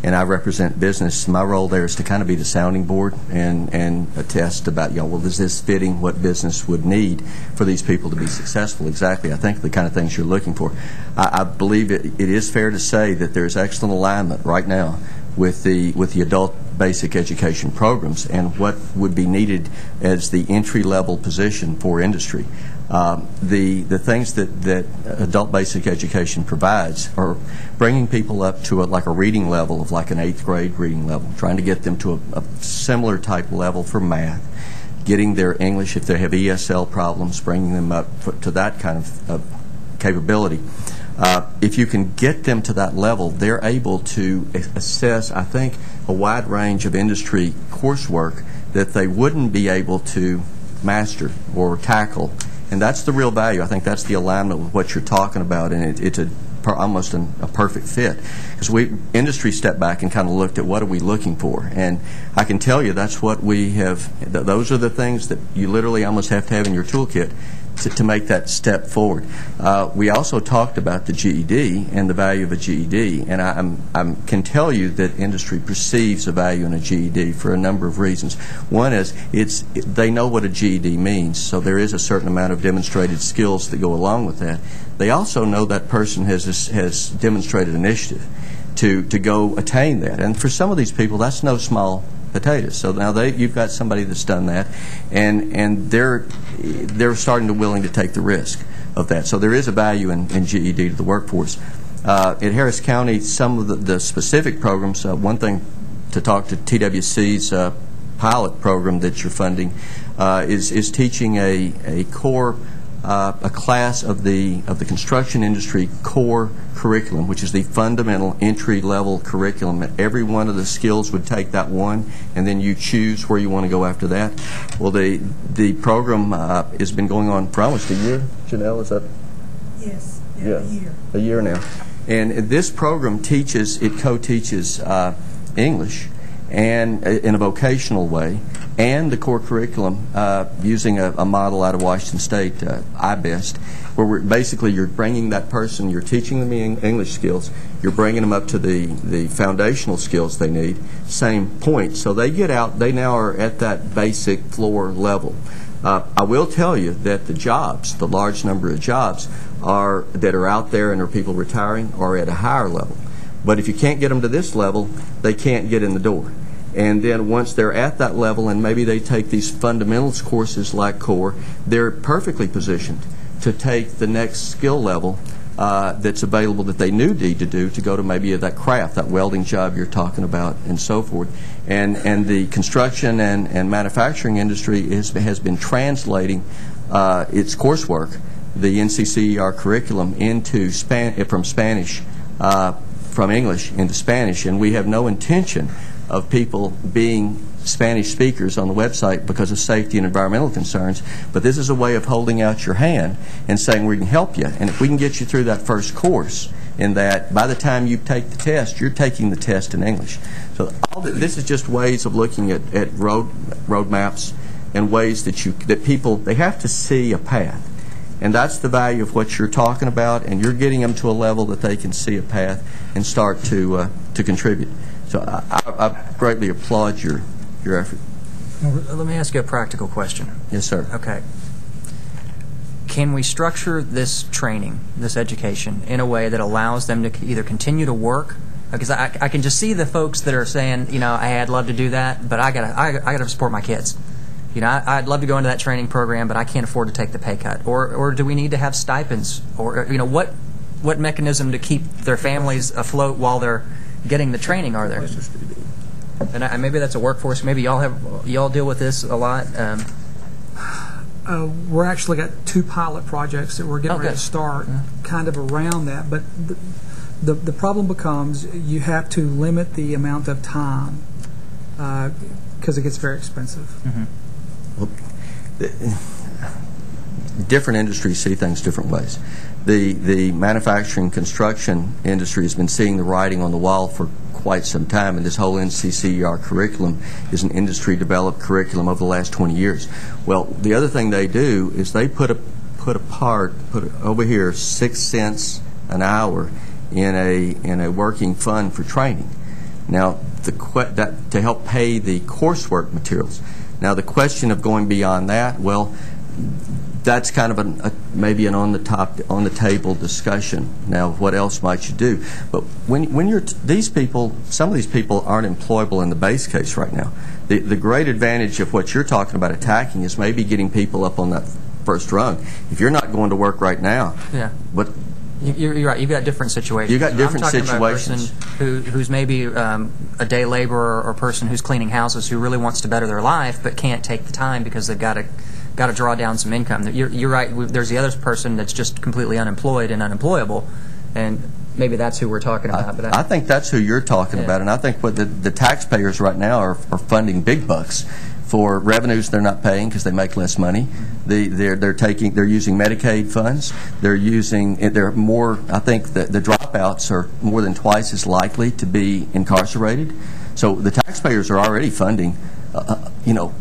and I represent business. My role there is to kind of be the sounding board and attest about, well, is this fitting what business would need for these people to be successful? Exactly, I think the kind of things you're looking for. I believe it is fair to say that there's excellent alignment right now with the adult basic education programs and what would be needed as the entry-level position for industry. The things that adult basic education provides are bringing people up to like a reading level of like an 8th grade reading level, trying to get them to a similar type level for math, getting their English, if they have ESL problems, bringing them up to that kind of capability. If you can get them to that level, they're able to assess, I think, a wide range of industry coursework that they wouldn't be able to master or tackle. And that's the real value. I think that's the alignment with what you're talking about, and it's almost a perfect fit. Because industry stepped back and kind of looked at what are we looking for. And I can tell you that's what we have, those are the things that you literally almost have to have in your toolkit to make that step forward. We also talked about the GED and the value of a GED, and I can tell you that industry perceives a value in a GED for a number of reasons. One is they know what a GED means, so there is a certain amount of demonstrated skills that go along with that. They also know that person has demonstrated initiative to go attain that, and for some of these people that's no small potatoes. So now you've got somebody that's done that, and they're starting to willing to take the risk of that. So there is a value in GED to the workforce. At Harris County, some of the specific programs, one thing to talk to TWC's pilot program that you're funding is teaching a core a class of the construction industry core curriculum, which is the fundamental entry-level curriculum. Every one of the skills would take that one, and then you choose where you want to go after that. Well, the program has been going on for almost a year. Janelle, is that? Yes, a year now. And this program co-teaches English and in a vocational way, and the core curriculum using a model out of Washington State, IBEST, where you're bringing that person, you're teaching them English skills, you're bringing them up to the foundational skills they need, same point. So they get out, they now are at that basic floor level. I will tell you that the large number of jobs that are out there and are people retiring are at a higher level. But if you can't get them to this level, they can't get in the door. And then once they're at that level and maybe they take these fundamentals courses like core, they're perfectly positioned to take the next skill level that's available that they need to do to go to maybe that craft, that welding job you're talking about, and so forth. And the construction and manufacturing industry has been translating its coursework, the NCCER curriculum, from English into Spanish, and we have no intention of people being Spanish speakers on the website because of safety and environmental concerns, but this is a way of holding out your hand and saying we can help you, and if we can get you through that first course, in that by the time you take the test, you're taking the test in English. So this is just ways of looking at road maps and ways that people, they have to see a path. And that's the value of what you're talking about, and you're getting them to a level that they can see a path and start to contribute. So I greatly applaud your effort. Let me ask you a practical question. Yes, sir. Okay. Can we structure this training, this education, in a way that allows them to either continue to work? Because I can just see the folks that are saying, hey, I'd love to do that, but I gotta support my kids. I'd love to go into that training program, but I can't afford to take the pay cut. Or do we need to have stipends? Or what mechanism to keep their families afloat while they're getting the training are there? And maybe that's a workforce. Maybe y'all deal with this a lot. We're actually got 2 pilot projects that we're getting ready to start, kind of around that. But the problem becomes you have to limit the amount of time because it gets very expensive. Mm-hmm. Well, different industries see things different ways. The manufacturing construction industry has been seeing the writing on the wall for quite some time, and this whole NCCER curriculum is an industry-developed curriculum over the last 20 years. Well, the other thing they do is they put over here 6 cents an hour in a working fund for training. Now, that to help pay the coursework materials. Now, the question of going beyond that, well, that's kind of maybe an on the table discussion. Now, what else might you do? But when you're these people, some of these people aren't employable in the base case right now. The great advantage of what you're talking about attacking is maybe getting people up on that first rung. If you're not going to work right now, yeah, but you're right. You've got different situations. You've got different I'm talking situations. About a person who's maybe a day laborer or a person who's cleaning houses who really wants to better their life but can't take the time because they've got to draw down some income. You're right. There's the other person that's just completely unemployed and unemployable, and maybe that's who we're talking about. But I think that's who you're talking about, and I think what the taxpayers right now are funding big bucks for revenues they're not paying because they make less money. They're using Medicaid funds. They're more. I think that the dropouts are more than twice as likely to be incarcerated. So the taxpayers are already funding,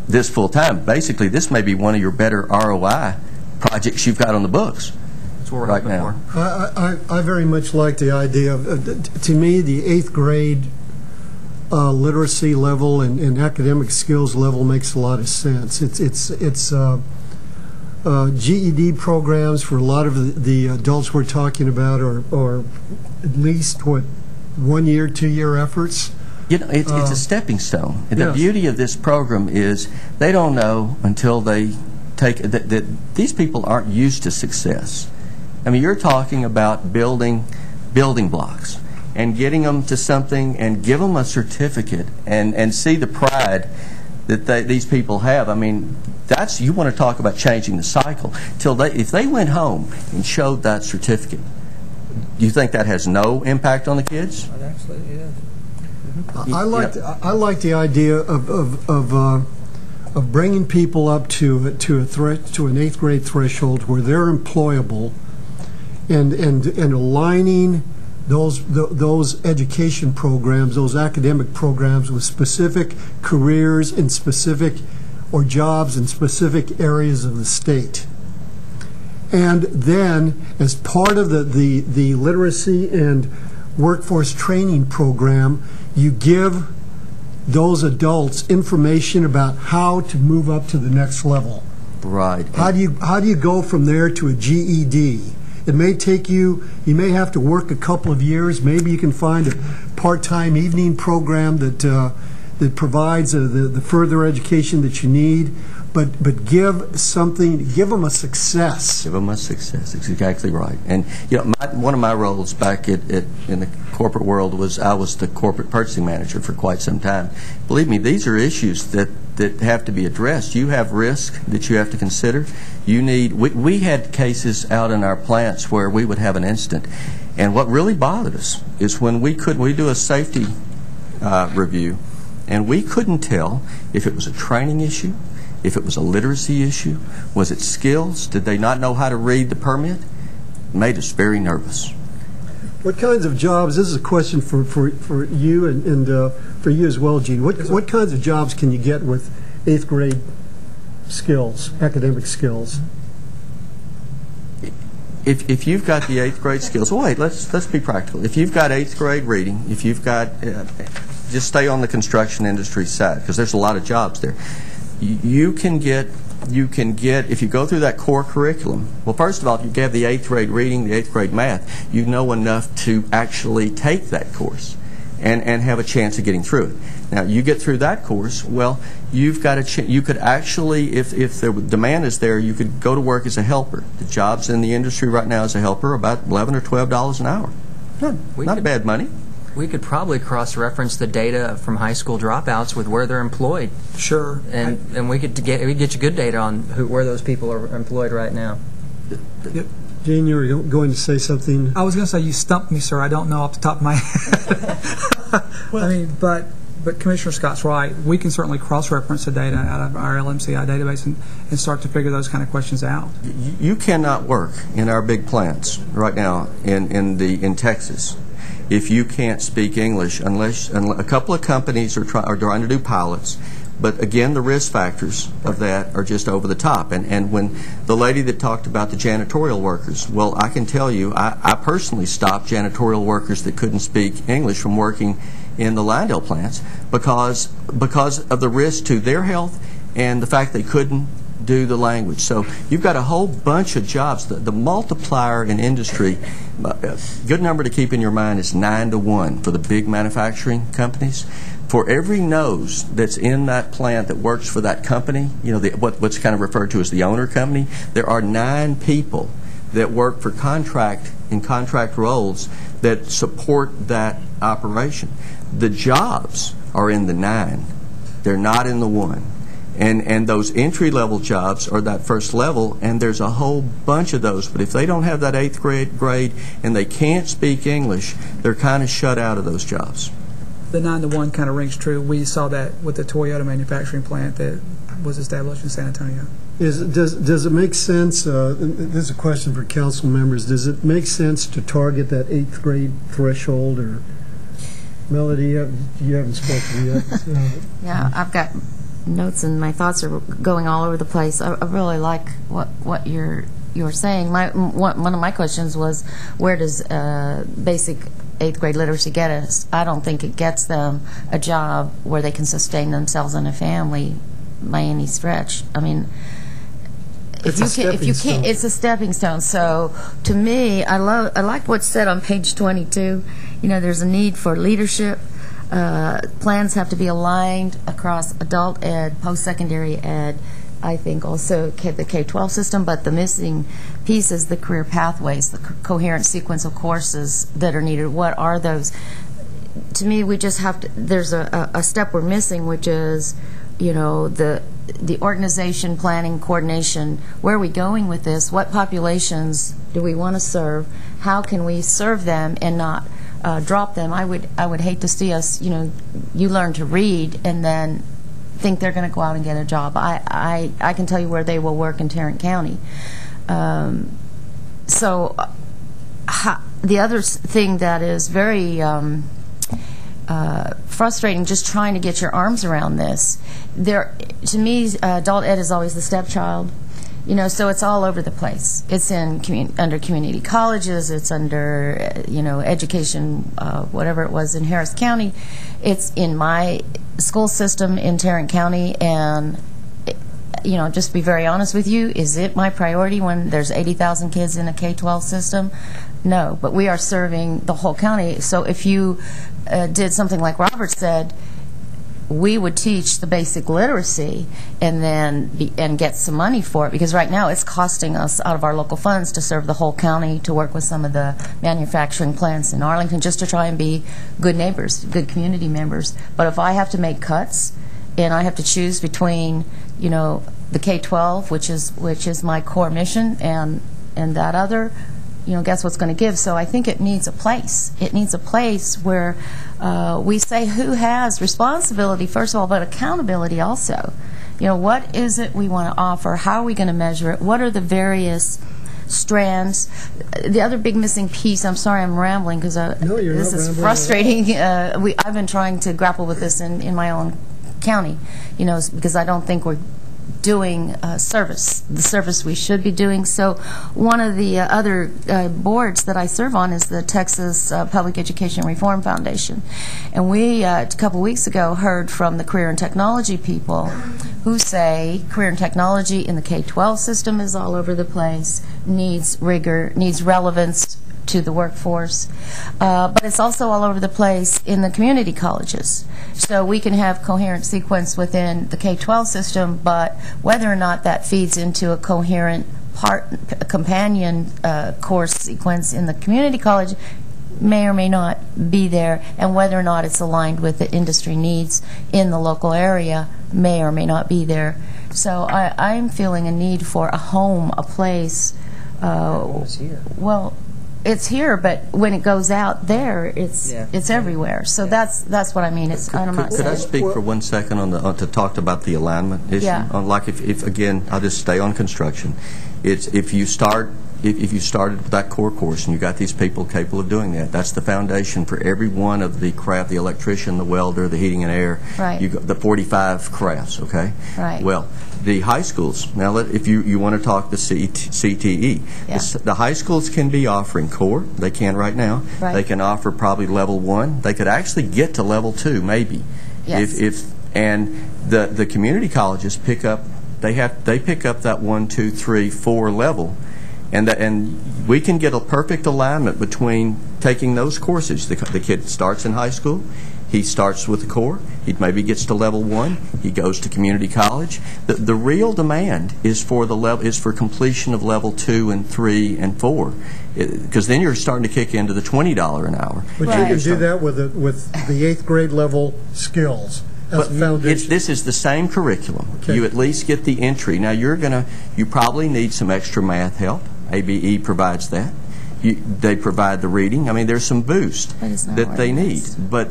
this full time. Basically, this may be one of your better ROI projects you've got on the books. That's what we're right hoping now. for. I very much like the idea of, to me, the 8th grade literacy level and academic skills level makes a lot of sense. It's GED programs for a lot of the adults we're talking about are at least 1 year, 2 year efforts. It's a stepping stone. The beauty of this program is they don't know until they take that these people aren't used to success. I mean, you're talking about building blocks and getting them to something and give them a certificate and see the pride that these people have. I mean, you want to talk about changing the cycle. If they went home and showed that certificate, do you think that has no impact on the kids? It absolutely is. I like the idea of bringing people up to an 8th grade threshold where they're employable, and aligning those education programs, those academic programs, with specific careers in specific or jobs in specific areas of the state. And then, as part of the literacy and workforce training program, you give those adults information about how to move up to the next level. Right. How do you go from there to a GED? It may take you may have to work a couple of years. Maybe you can find a part-time evening program that provides the further education that you need. But give them a success. Give them a success. That's exactly right. And one of my roles back in the corporate world was I was the corporate purchasing manager for quite some time. Believe me, these are issues that have to be addressed. You have risk that you have to consider. We had cases out in our plants where we would have an incident, and what really bothered us is when we do a safety review, and we couldn't tell if it was a training issue, if it was a literacy issue, was it skills? Did they not know how to read the permit? It made us very nervous. What kinds of jobs, this is a question for you and for you as well, Gene, what kinds of jobs can you get with 8th grade skills, academic skills? If you've got the 8th grade skills, let's be practical. If you've got 8th grade reading, if you've got, just stay on the construction industry side, because there's a lot of jobs there. You can get, if you go through that core curriculum, well, first of all, if you have the 8th grade reading, the 8th grade math, you know enough to actually take that course and have a chance of getting through it. Now, you get through that course, well, you've got you could actually, if the demand is there, you could go to work as a helper. The jobs in the industry right now as a helper are about $11 or $12 an hour. Not bad money. We could probably cross-reference the data from high school dropouts with where they're employed. Sure. And we could get you good data on where those people are employed right now. Yep. Gene, you were going to say something. I was going to say you stumped me, sir. I don't know off the top of my head. But Commissioner Scott's right. We can certainly cross-reference the data out of our LMCI database and start to figure those kind of questions out. You cannot work in our big plants right now in Texas if you can't speak English, unless a couple of companies are trying to do pilots. But again, the risk factors of that are just over the top. And when the lady that talked about the janitorial workers, well, I can tell you, I personally stopped janitorial workers that couldn't speak English from working in the Lyondale plants because of the risk to their health and the fact they couldn't do the language. So you've got a whole bunch of jobs. The multiplier in industry, a good number to keep in your mind is 9 to 1 for the big manufacturing companies. For every nose that's in that plant that works for that company, what's kind of referred to as the owner company, there are 9 people that work for contract roles that support that operation. The jobs are in the 9. They're not in the 1. And those entry-level jobs are that first level, and there's a whole bunch of those. But if they don't have that 8th grade and they can't speak English, they're kind of shut out of those jobs. The 9 to 1 kind of rings true. We saw that with the Toyota manufacturing plant that was established in San Antonio. Does it make sense, this is a question for council members, does it make sense to target that 8th grade threshold? Or Melody, you haven't spoken yet. Yeah, I've got notes and my thoughts are going all over the place. I really like what you're saying. One of my questions was, where does basic 8th grade literacy get us? I don't think it gets them a job where they can sustain themselves and a family by any stretch. I mean, if you can't, it's a stepping stone. So to me, I like what's said on page 22. There's a need for leadership. Plans have to be aligned across adult ed, post-secondary ed, I think also the K-12 system, but the missing piece is the career pathways, the coherent sequence of courses that are needed. What are those? To me, we just have to, there's a step we're missing, which is, the organization, planning, coordination. Where are we going with this? What populations do we want to serve? How can we serve them and not drop them? I would hate to see us, you learn to read and then think they're going to go out and get a job. I can tell you where they will work in Tarrant County. So the other thing that is very frustrating, just trying to get your arms around this, to me, adult ed is always the stepchild. So it's all over the place. It's under community colleges. It's under, education, whatever it was in Harris County. It's in my school system in Tarrant County. And, just to be very honest with you, is it my priority when there's 80,000 kids in a K-12 system? No, but we are serving the whole county. So if you did something like Robert said, we would teach the basic literacy and then get some money for it, because right now it's costing us out of our local funds to serve the whole county, to work with some of the manufacturing plants in Arlington, just to try and be good neighbors, good community members. But if I have to make cuts and I have to choose between the K-12, which is my core mission, and that other, guess what's going to give? So I think it needs a place. It needs a place where we say who has responsibility, first of all, but accountability also. What is it we want to offer? How are we going to measure it? What are the various strands? The other big missing piece, I'm sorry I'm rambling because this is frustrating. I've been trying to grapple with this in my own county, because I don't think we're doing the service we should be doing. So one of the other boards that I serve on is the Texas Public Education Reform Foundation. And we, a couple weeks ago, heard from the career and technology people who say career and technology in the K-12 system is all over the place, needs rigor, needs relevance to the workforce, but it's also all over the place in the community colleges. So we can have coherent sequence within the K-12 system, but whether or not that feeds into a coherent companion course sequence in the community college may or may not be there, and whether or not it's aligned with the industry needs in the local area may or may not be there. So I'm feeling a need for a home, a place. Well, it's here, but when it goes out there, it's everywhere. So that's what I mean. Could I speak for 1 second to talk about the alignment issue? Yeah. Like if again, I'll just stay on construction. It's if you start if you started with that core course and you got these people capable of doing that, that's the foundation for every one of the craft, the electrician, the welder, the heating and air, Right. the 45 crafts, okay? Right. Well, the high schools, now if you want to talk the CTE, Yeah. the high schools can be offering core, they can right now. Right. They can offer probably level 1. They could actually get to level 2, maybe. Yes. And the community colleges pick up, they pick up that 1, 2, 3, 4 level, and we can get a perfect alignment between taking those courses. The kid starts in high school, he starts with the core, he maybe gets to level 1, he goes to community college. The real demand is for completion of level 2 and 3 and 4, because then you're starting to kick into the $20 an hour. But you can do that with the 8th grade level skills. But this is the same curriculum. Okay. You at least get the entry. Now you probably need some extra math help. ABE provides that. They provide the reading. I mean, there's some boost that they need. But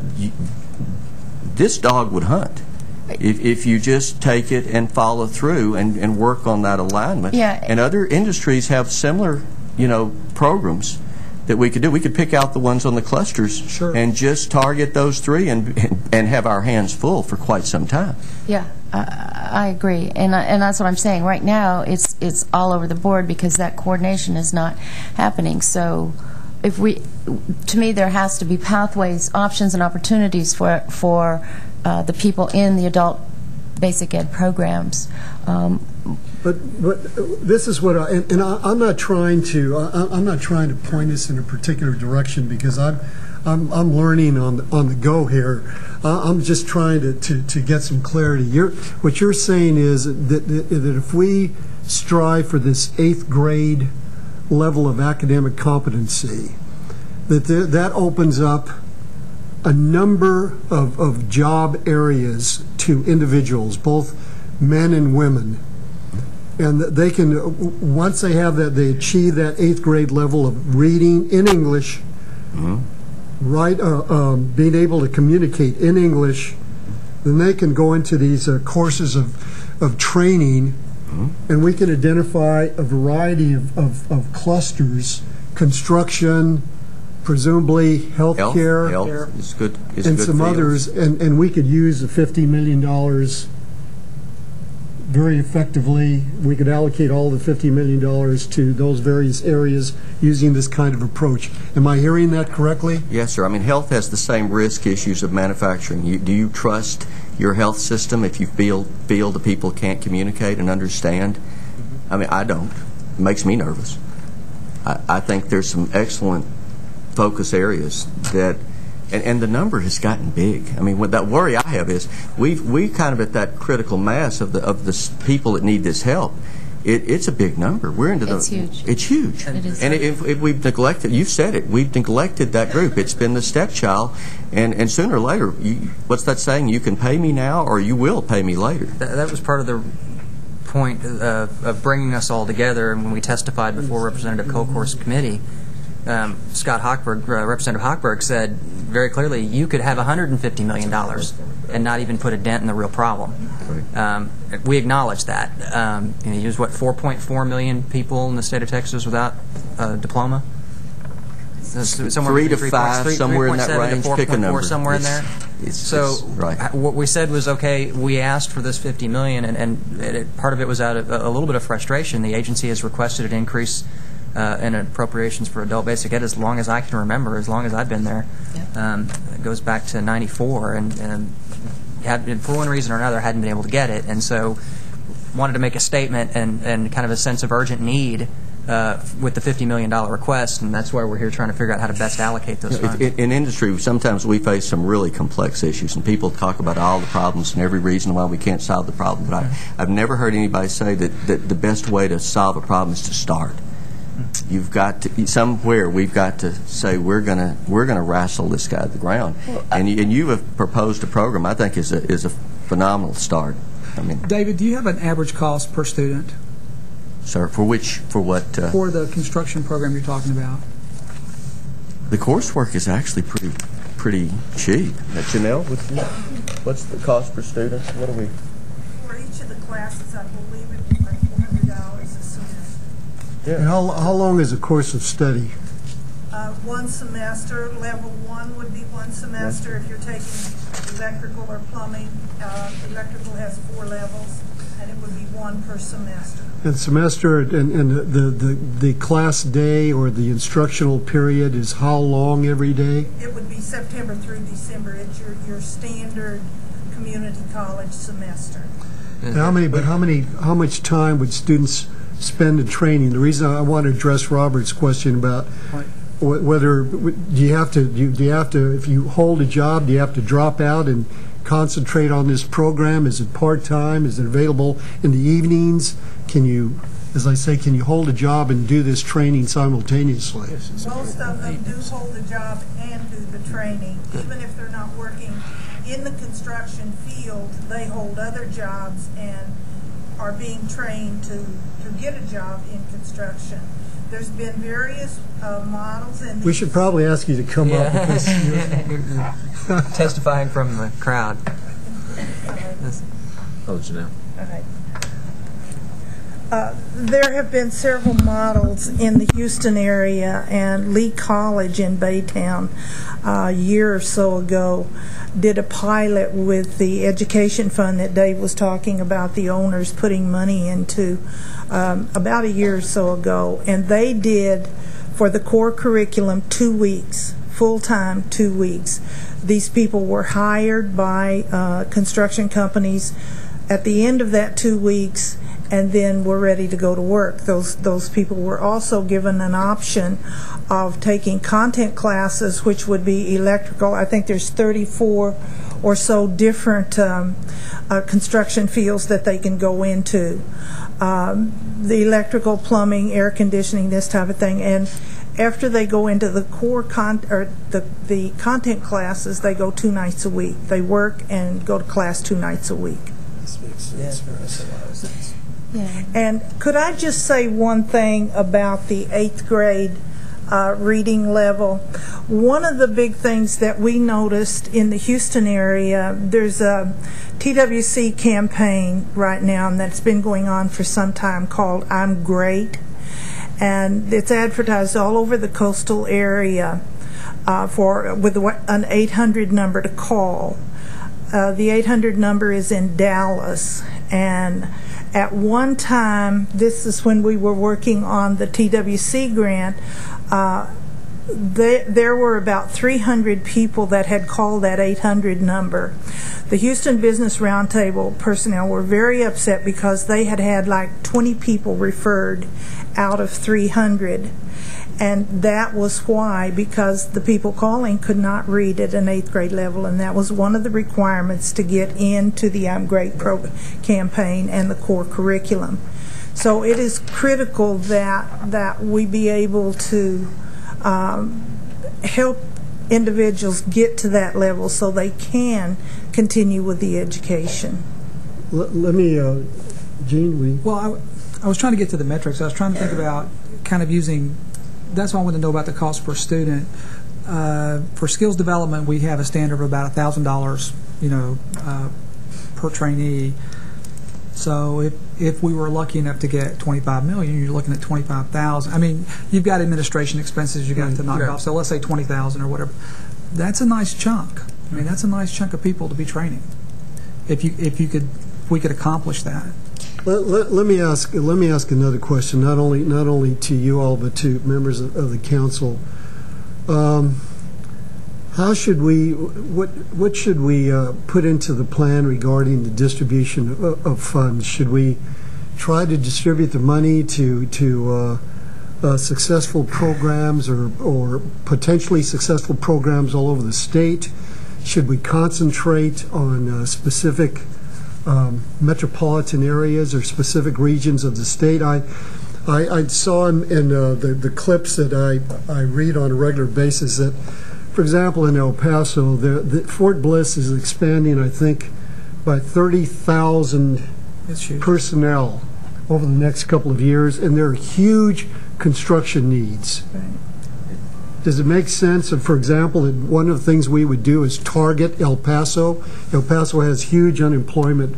this dog would hunt if you just take it and follow through and work on that alignment. Yeah. And other industries have similar, programs that we could do. We could pick out the ones on the clusters and just target those 3 and have our hands full for quite some time. Yeah, I agree, and that's what I'm saying. Right now, it's all over the board because that coordination is not happening. So, to me, there has to be pathways, options, and opportunities for the people in the adult basic ed programs. But this is what I'm not trying to point us in a particular direction because I'm learning on the go here. I'm just trying to get some clarity. What you're saying is that if we strive for this 8th grade level of academic competency, that opens up a number of job areas to individuals, both men and women. And they can, once they have that, they achieve that 8th grade level of reading in English, being able to communicate in English, then they can go into these courses of training, and we can identify a variety of clusters, construction, presumably healthcare, Health is good, and some others, and we could use the $50 million very effectively. We could allocate all the $50 million to those various areas using this kind of approach. Am I hearing that correctly? Yes, sir. I mean, health has the same risk issues of manufacturing. Do you trust your health system if you feel the people can't communicate and understand? I mean, I don't. It makes me nervous. I think there's some excellent focus areas that, and the number has gotten big. I mean, what that worry I have is we kind of at that critical mass of the people that need this help. It's a big number. We're into It's huge. It's huge. It is. And if we've neglected, you said it, we've neglected that group. It's been the stepchild, and sooner or later, what's that saying? You can pay me now, or you will pay me later. That was part of the point of bringing us all together. And when we testified before Representative Colcourt's committee, Scott Hochberg, Representative Hochberg, said very clearly, you could have $150 million and not even put a dent in the real problem. We acknowledge that. You use 4.4 million people in the state of Texas without a diploma. Somewhere 3 to 5, somewhere in that range. Pick a number. Somewhere in there. What we said was, okay, we asked for this $50 million, and part of it was out of a little bit of frustration. The agency has requested an increase in appropriations for adult basic ed as long as I can remember, as long as I've been there. It goes back to '94, and for one reason or another hadn't been able to get it, and so wanted to make a statement and kind of a sense of urgent need with the $50 million request, and that's why we're here trying to figure out how to best allocate those funds. In industry, sometimes we face some really complex issues, and people talk about all the problems and every reason why we can't solve the problem, but I've never heard anybody say that the best way to solve a problem is to start. You've got to somewhere. We've got to say we're gonna wrestle this guy to the ground, and you have proposed a program I think is a phenomenal start. I mean, David, do you have an average cost per student? Sir, for what? For the construction program you're talking about. The coursework is actually pretty cheap. Janelle, what's the cost per student? What are we? For each of the classes, I believe it was like $400 a semester. And how long is a course of study? One semester. Level 1 would be one semester. If you're taking electrical or plumbing, electrical has 4 levels, and it would be 1 per semester. And semester, and the class day or the instructional period is how long every day? It would be September through December. It's your standard community college semester. And how much time would students spend in training? The reason I want to address Robert's question about whether do you have to if you hold a job, do you have to drop out and concentrate on this program? Is it part-time? Is it available in the evenings? Can you, as I say, can you hold a job and do this training simultaneously? Most of them do hold the job and do the training. Even if they're not working in the construction field, they hold other jobs and are being trained to get a job in construction. There's been various models, and we should probably ask you to come up because you're testifying from the crowd. I'll let you know. All right. There have been several models in the Houston area, and Lee College in Baytown a year or so ago did a pilot with the education fund that Dave was talking about, the owners putting money into about a year or so ago, and they did for the core curriculum 2 weeks, full-time 2 weeks. These people were hired by construction companies at the end of that 2 weeks, and then were ready to go to work. Those people were also given an option of taking content classes, which would be electrical. I think there's 34 or so different construction fields that they can go into. The electrical, plumbing, air conditioning, this type of thing. And after they go into the core the content classes, they go 2 nights a week. They work and go to class 2 nights a week. This makes sense. Makes a lot of sense. Yeah. And could I just say one thing about the 8th grade reading level? One of the big things that we noticed in the Houston area, there's a TWC campaign right now, and that's been going on for some time, called I'm Great. And it's advertised all over the coastal area with an 800 number to call. The 800 number is in Dallas, and at one time, this is when we were working on the TWC grant, there were about 300 people that had called that 800 number. The Houston Business Roundtable personnel were very upset because they had had like 20 people referred out of 300. And that was why, because the people calling could not read at an 8th grade level, and that was one of the requirements to get into the I'm Great campaign and the core curriculum. So it is critical that we be able to help individuals get to that level so they can continue with the education. Let me, Gene, Well, I was trying to get to the metrics. I was trying to think about kind of using. That's why I wanted to know about the cost per student. For skills development, we have a standard of about $1,000, per trainee. So if we were lucky enough to get $25 million, you're looking at $25,000. I mean, you've got administration expenses you got to knock off. So let's say $20,000 or whatever. That's a nice chunk. I mean, that's a nice chunk of people to be training. If we could accomplish that. Let me ask another question, not only to you all, but to members of the council. How should what should we put into the plan regarding the distribution of funds? Should we try to distribute the money to successful programs or potentially successful programs all over the state? Should we concentrate on specific metropolitan areas or specific regions of the state? I saw in the clips that I read on a regular basis that, for example, in El Paso, the Fort Bliss is expanding, I think, by 30,000 personnel over the next couple of years, and there are huge construction needs. Right. Does it make sense, for example, that one of the things we would do is target El Paso? El Paso has huge unemployment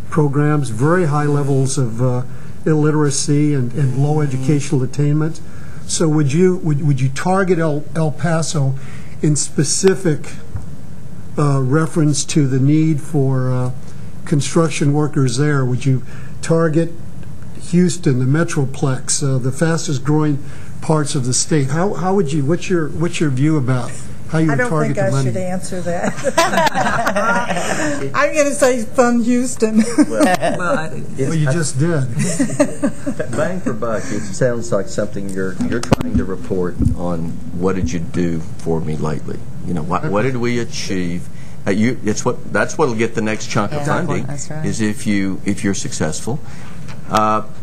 programs, very high levels of illiteracy and low educational attainment. So would you target El Paso in specific reference to the need for construction workers there? Would you target Houston, the Metroplex, the fastest growing parts of the state? How would you? What's your view about how you would target the money? I don't think I should answer that. I'm going to say fund Houston. Well, you just did. Bang for buck. It sounds like something you're trying to report on. What did you do for me lately? You know, what did we achieve? That's what'll get the next chunk of funding. That's right. Is if you're successful.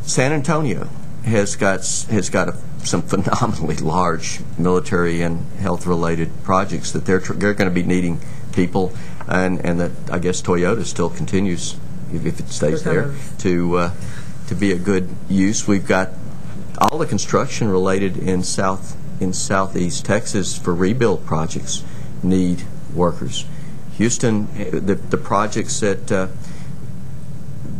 San Antonio has got some phenomenally large military and health related projects that they're going to be needing people, and that I guess Toyota still continues, if it stays there, to be a good use. We've got all the construction related in southeast Texas for rebuild projects need workers. Houston, the projects that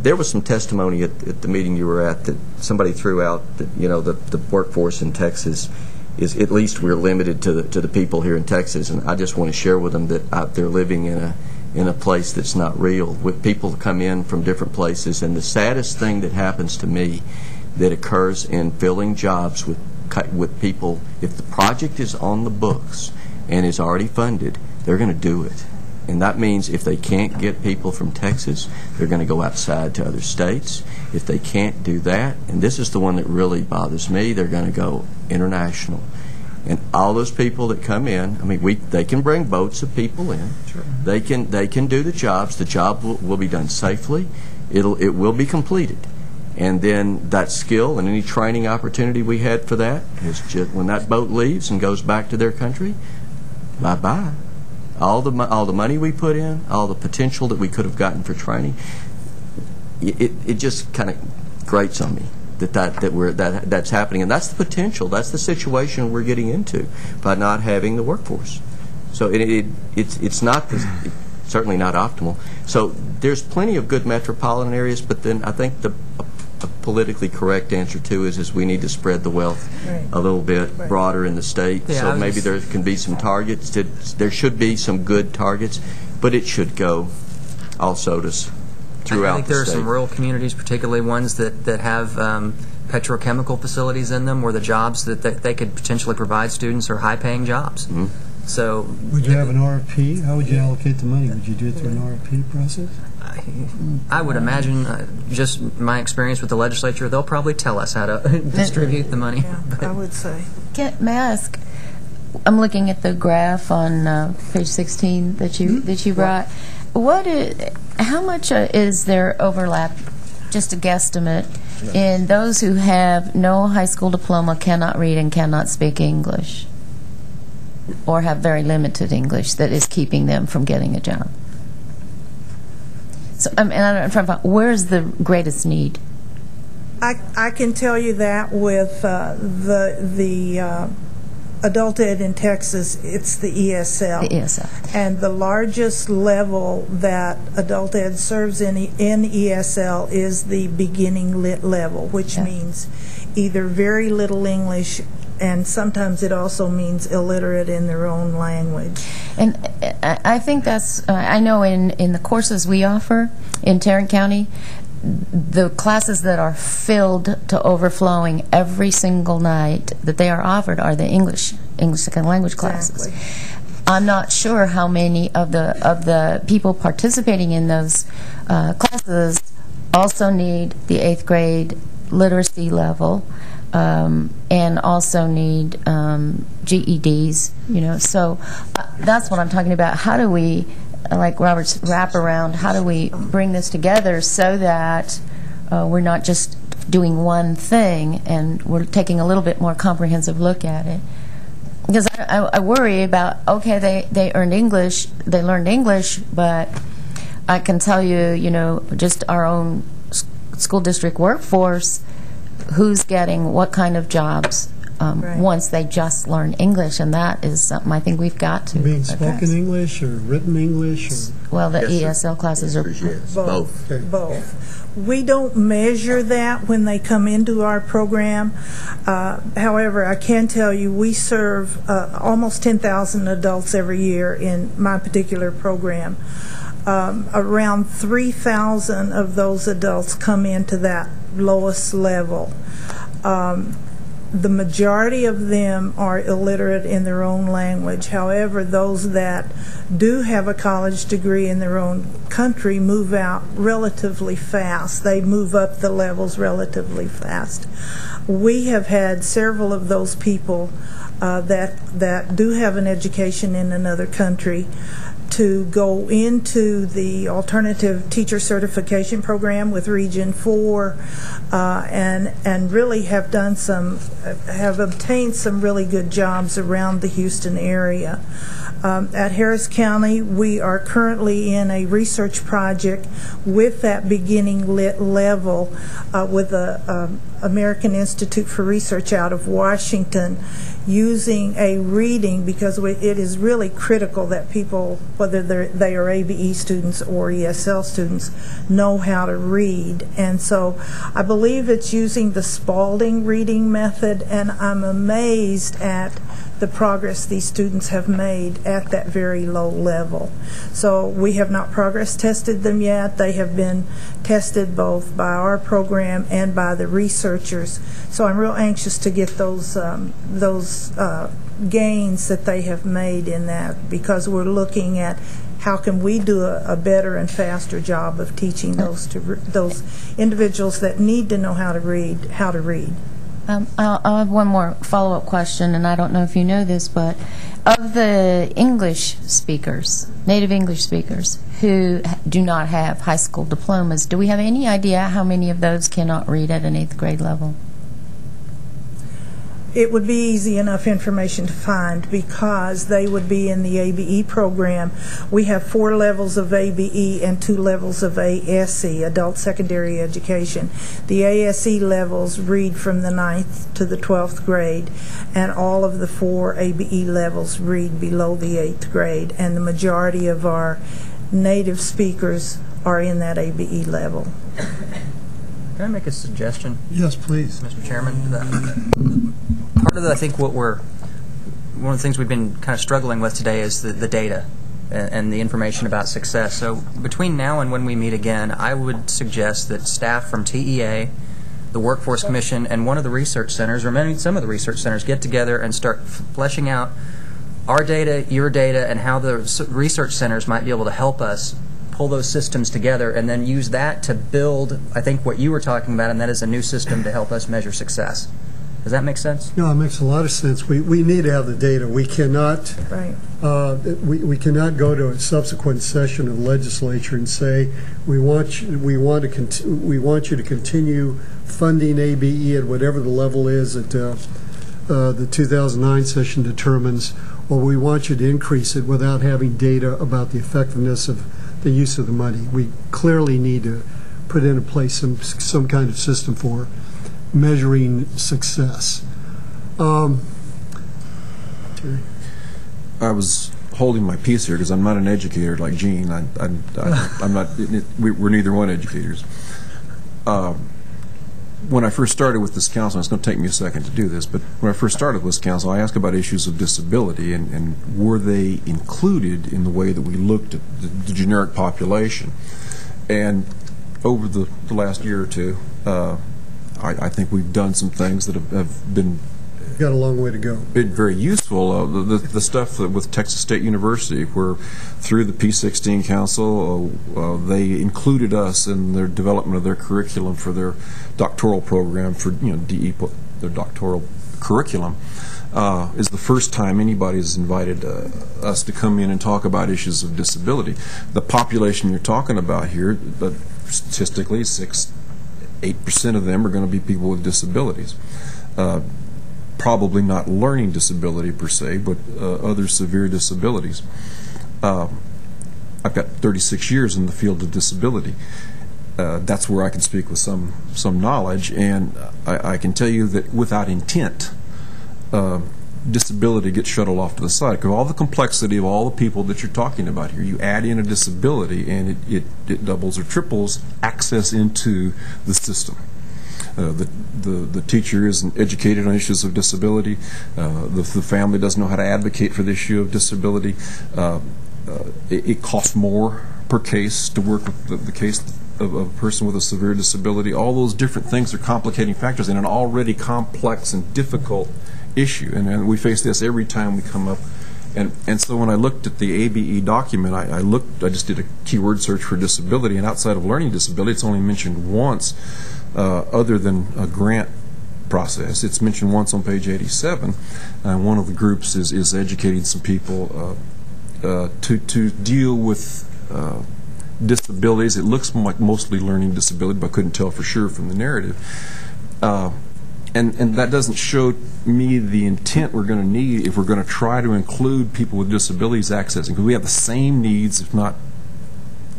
there was some testimony at the meeting you were at that somebody threw out that, you know, the workforce in Texas is, at least we're limited to the people here in Texas, and I just want to share with them that they're living in a place that's not real, with people come in from different places. And the saddest thing that happens to me that occurs in filling jobs with people, if the project is on the books and is already funded, they're going to do it. And that means if they can't get people from Texas, they're going to go outside to other states. If they can't do that, and this is the one that really bothers me, they're going to go international. And all those people that come in, I mean, they can bring boats of people in. Sure. They can do the jobs. The job will be done safely. It will be completed. And then that skill and any training opportunity we had for that is just when that boat leaves and goes back to their country, bye-bye. All the money we put in, all the potential that we could have gotten for training, it just kind of grates on me that's happening, and that's the potential. That's the situation we're getting into by not having the workforce. So it's not certainly not optimal. So there's plenty of good metropolitan areas, but then I think a politically correct answer too is we need to spread the wealth a little bit broader in the state. Yeah, so maybe there can be some targets. There should be some good targets, but it should go also to throughout I think the there are state. some rural communities, particularly ones that have petrochemical facilities in them, where the jobs that they could potentially provide students are high-paying jobs. Mm-hmm. So, would you have an RFP? How would you allocate the money? Would you do it through an RFP process? I would imagine, just my experience with the legislature, they'll probably tell us how to distribute the money. Yeah, I would say. May I ask, I'm looking at the graph on page 16 that you brought. How much is there overlap, just a guesstimate, in those who have no high school diploma, cannot read and cannot speak English, or have very limited English that is keeping them from getting a job? So, where's the greatest need? I can tell you that with the adult ed in Texas, it's the ESL. The ESL. And the largest level that adult ed serves in ESL is the beginning lit level, which means either very little English, and sometimes it also means illiterate in their own language. And I think that's, I know in the courses we offer in Tarrant County, the classes that are filled to overflowing every single night that they are offered are the English second language classes. Exactly. I'm not sure how many of the people participating in those classes also need the 8th grade literacy level, and also need GEDs. So that's what I'm talking about. How do we, like Robert's wrap around, how do we bring this together so that we're not just doing one thing and we're taking a little bit more comprehensive look at it? Because I worry about, okay, they learned English, but I can tell you, just our own school district workforce, who's getting what kind of jobs. Right. once they just learn English, and that is something I think we've got to Being address. spoken English or written English? Or? Well, the Yes, sir. ESL classes are... Yes, Both. Okay. Both. We don't measure that when they come into our program. However, I can tell you we serve almost 10,000 adults every year in my particular program. Around 3,000 of those adults come into that lowest level. The majority of them are illiterate in their own language. However, those that do have a college degree in their own country move out relatively fast. They move up the levels relatively fast. We have had several of those people that do have an education in another country to go into the alternative teacher certification program with Region 4 and really have obtained some really good jobs around the Houston area. At Harris County, we are currently in a research project with that beginning level with the American Institute for Research out of Washington, using a reading, because it is really critical that people, whether they are ABE students or ESL students, know how to read. And so I believe it's using the Spalding reading method, and I'm amazed at the progress these students have made at that very low level. So we have not progress tested them yet. They have been tested both by our program and by the researchers. So I'm real anxious to get those gains that they have made in that, because we're looking at how can we do a better and faster job of teaching those individuals that need to know how to read. I'll have one more follow-up question, and I don't know if you know this, but of the English speakers, native English speakers, who do not have high school diplomas, do we have any idea how many of those cannot read at an 8th grade level? It would be easy enough information to find, because they would be in the ABE program. We have 4 levels of ABE and 2 levels of ASE, Adult Secondary Education. The ASE levels read from the 9th to the 12th grade, and all of the 4 ABE levels read below the 8th grade, and the majority of our native speakers are in that ABE level. Can I make a suggestion? Yes, please. Mr. Chairman? Part of I think one of the things we've been kind of struggling with today is the data and the information about success. So between now and when we meet again, I would suggest that staff from TEA, the Workforce Commission, and one of the research centers, or some of the research centers, get together and start fleshing out our data, your data, and how the research centers might be able to help us pull those systems together, and then use that to build, I think, what you were talking about, and that is a new system to help us measure success. Does that make sense? No, it makes a lot of sense. We need to have the data. We cannot Right. we cannot go to a subsequent session of the legislature and say we want you to continue funding ABE at whatever the level is that the 2009 session determines, or we want you to increase it without having data about the effectiveness of the use of the money. We clearly need to put into place some kind of system for measuring success. I was holding my peace here because I'm not an educator like Gene. I'm not. We're neither one educators. When I first started with this council, and it's going to take me a second to do this, but when I first started with this council, I asked about issues of disability and were they included in the way that we looked at the generic population. And over the last year or two, I think we've done some things that have been got a long way to go. Been very useful. The stuff that with Texas State University, where through the P-16 Council, they included us in their development of their curriculum for their doctoral program for DE, their doctoral curriculum. Is the first time anybody has invited us to come in and talk about issues of disability. The population you're talking about here, but statistically, 8% of them are going to be people with disabilities. Probably not learning disability per se, but other severe disabilities. I've got 36 years in the field of disability. That's where I can speak with some knowledge, and I can tell you that without intent, disability gets shuttled off to the side. Because all the complexity of all the people that you're talking about here, you add in a disability and it doubles or triples access into the system. The teacher isn't educated on issues of disability. The family doesn't know how to advocate for the issue of disability. It costs more per case to work with the case of a person with a severe disability. All those different things are complicating factors in an already complex and difficult issue. And we face this every time we come up. And so when I looked at the ABE document, I just did a keyword search for disability, and outside of learning disability, it's only mentioned once, other than a grant process. It's mentioned once on page 87. One of the groups is educating some people to deal with disabilities. It looks like mostly learning disability, but I couldn't tell for sure from the narrative. And that doesn't show me the intent we're going to need if we're going to try to include people with disabilities accessing, because we have the same needs, if not,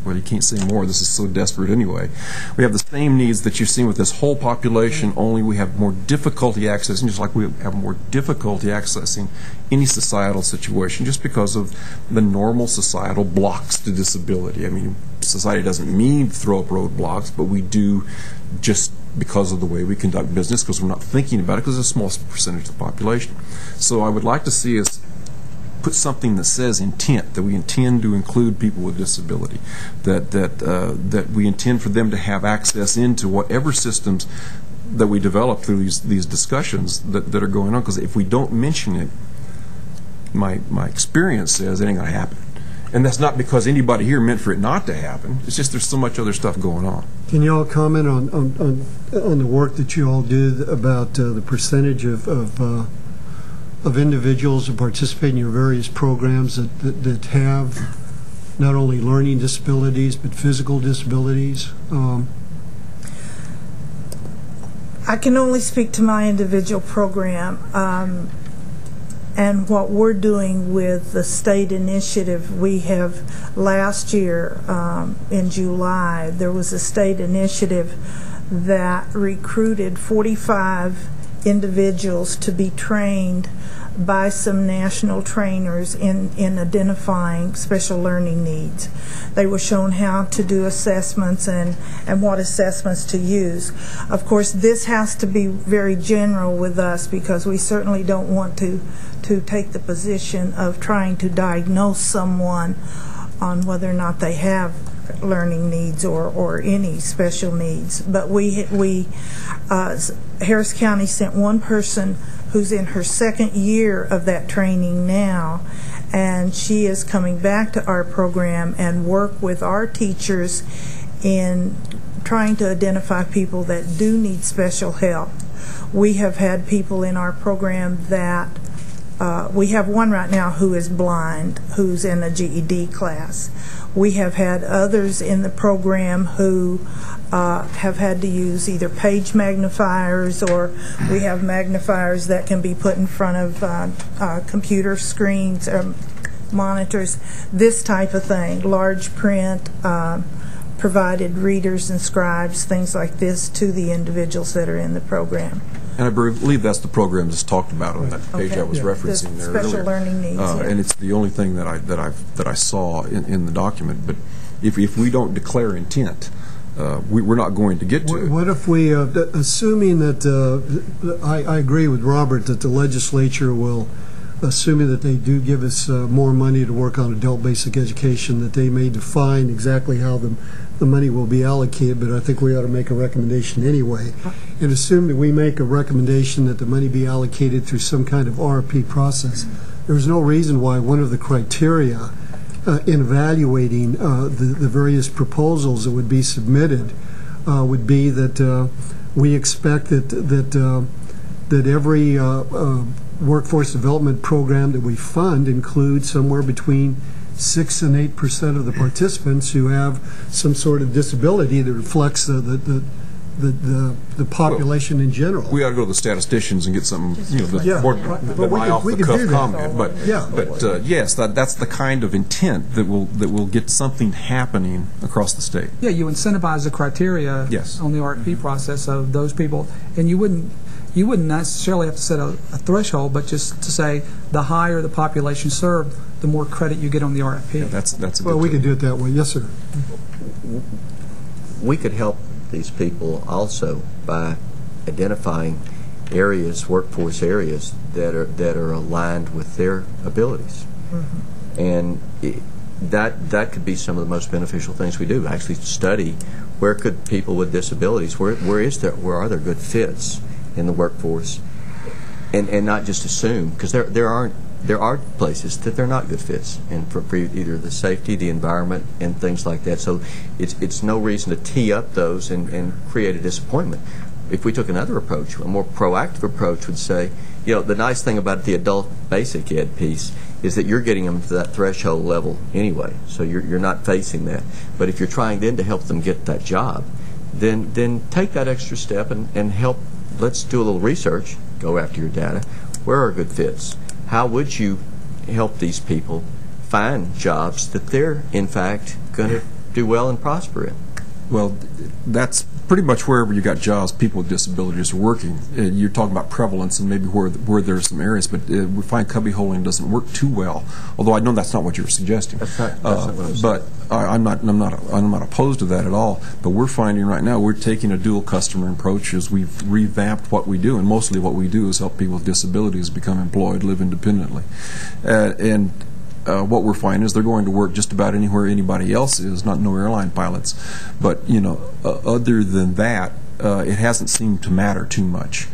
well, you can't say more, this is so desperate anyway. We have the same needs that you've seen with this whole population, only we have more difficulty accessing, just like we have more difficulty accessing any societal situation, just because of the normal societal blocks to disability. I mean, society doesn't mean to throw up roadblocks, but we do just because of the way we conduct business, because we're not thinking about it, because it's a small percentage of the population. So I would like to see us put something that says intent, that we intend to include people with disability, that we intend for them to have access into whatever systems that we develop through these discussions that are going on. Because if we don't mention it, my experience says it ain't going to happen. And that's not because anybody here meant for it not to happen. It's just there's so much other stuff going on. Can you all comment on the work that you all did about the percentage of individuals who participate in your various programs that have not only learning disabilities but physical disabilities? I can only speak to my individual program. And what we're doing with the state initiative, we have last year in July, there was a state initiative that recruited 45 individuals to be trained by some national trainers in identifying special learning needs. They were shown how to do assessments and what assessments to use. Of course, this has to be very general with us, because we certainly don't want to take the position of trying to diagnose someone on whether or not they have learning needs or any special needs. But Harris County sent one person who's in her second year of that training now, and she is coming back to our program and work with our teachers in trying to identify people that do need special help. We have had people in our program that we have one right now who is blind, who's in a GED class. We have had others in the program who have had to use either page magnifiers, or we have magnifiers that can be put in front of computer screens or monitors, this type of thing, large print, provided readers and scribes, things like this to the individuals that are in the program. And I believe that's the program that's talked about on that page I was referencing there earlier. Special learning needs. And it's the only thing that I saw in the document. But if we don't declare intent, we're not going to get to it. What if we, assuming that, I agree with Robert that the legislature will, assuming that they do give us more money to work on adult basic education, that they may define exactly how the money will be allocated, but I think we ought to make a recommendation anyway. And assume that we make a recommendation that the money be allocated through some kind of RFP process. There's no reason why one of the criteria in evaluating the various proposals that would be submitted would be that we expect that every workforce development program that we fund includes somewhere between 6 and 8% of the participants who have some sort of disability that reflects the population in general. We ought to go to the statisticians and get some, my off-the-cuff comment. But yes, that's the kind of intent that will get something happening across the state. Yeah, you incentivize the criteria yes. on the RFP process of those people, and you wouldn't you wouldn't necessarily have to set a threshold, but just to say the higher the population served, the more credit you get on the RFP. Yeah, that's a good Well, we thing. could do it that way. Yes, sir. We could help these people also by identifying areas, workforce areas that are aligned with their abilities, and that could be some of the most beneficial things we do. Actually, study where could people with disabilities, where are there good fits in the workforce, and not just assume, because there are places that they're not good fits, and for either the safety, the environment, and things like that. So it's no reason to tee up those and create a disappointment. If we took another approach, a more proactive approach would say, the nice thing about the adult basic ed piece is that you're getting them to that threshold level anyway, so you're not facing that. But if you're trying then to help them get that job, then take that extra step and help. Let's do a little research, go after your data. Where are good fits? How would you help these people find jobs that they're, in fact, going to do well and prosper in? Well, that's pretty much wherever you got jobs, people with disabilities are working. You're talking about prevalence and maybe where there's some areas, but we find cubbyholing doesn't work too well. Although I know that's not what you're suggesting. That's not what I'm saying. But I'm not opposed to that at all. But we're finding right now we're taking a dual customer approach as we've revamped what we do, and mostly what we do is help people with disabilities become employed, live independently, and what we're finding is they're going to work just about anywhere anybody else is, no airline pilots. But, other than that, it hasn't seemed to matter too much.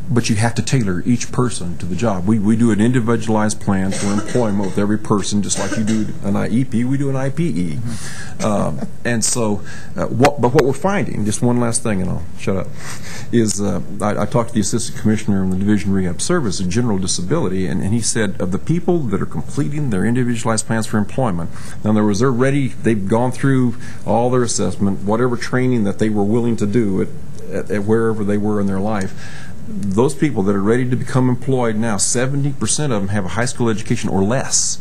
But you have to tailor each person to the job. We do an individualized plan for employment with every person, just like you do an IEP, we do an IPE. And so, what we're finding, just one last thing and I'll shut up, is I talked to the Assistant Commissioner in the Division of Rehab Service, a general disability, and he said of the people that are completing their individualized plans for employment, in other words, they've gone through all their assessment, whatever training that they were willing to do at wherever they were in their life, those people that are ready to become employed now, 70% of them have a high school education or less.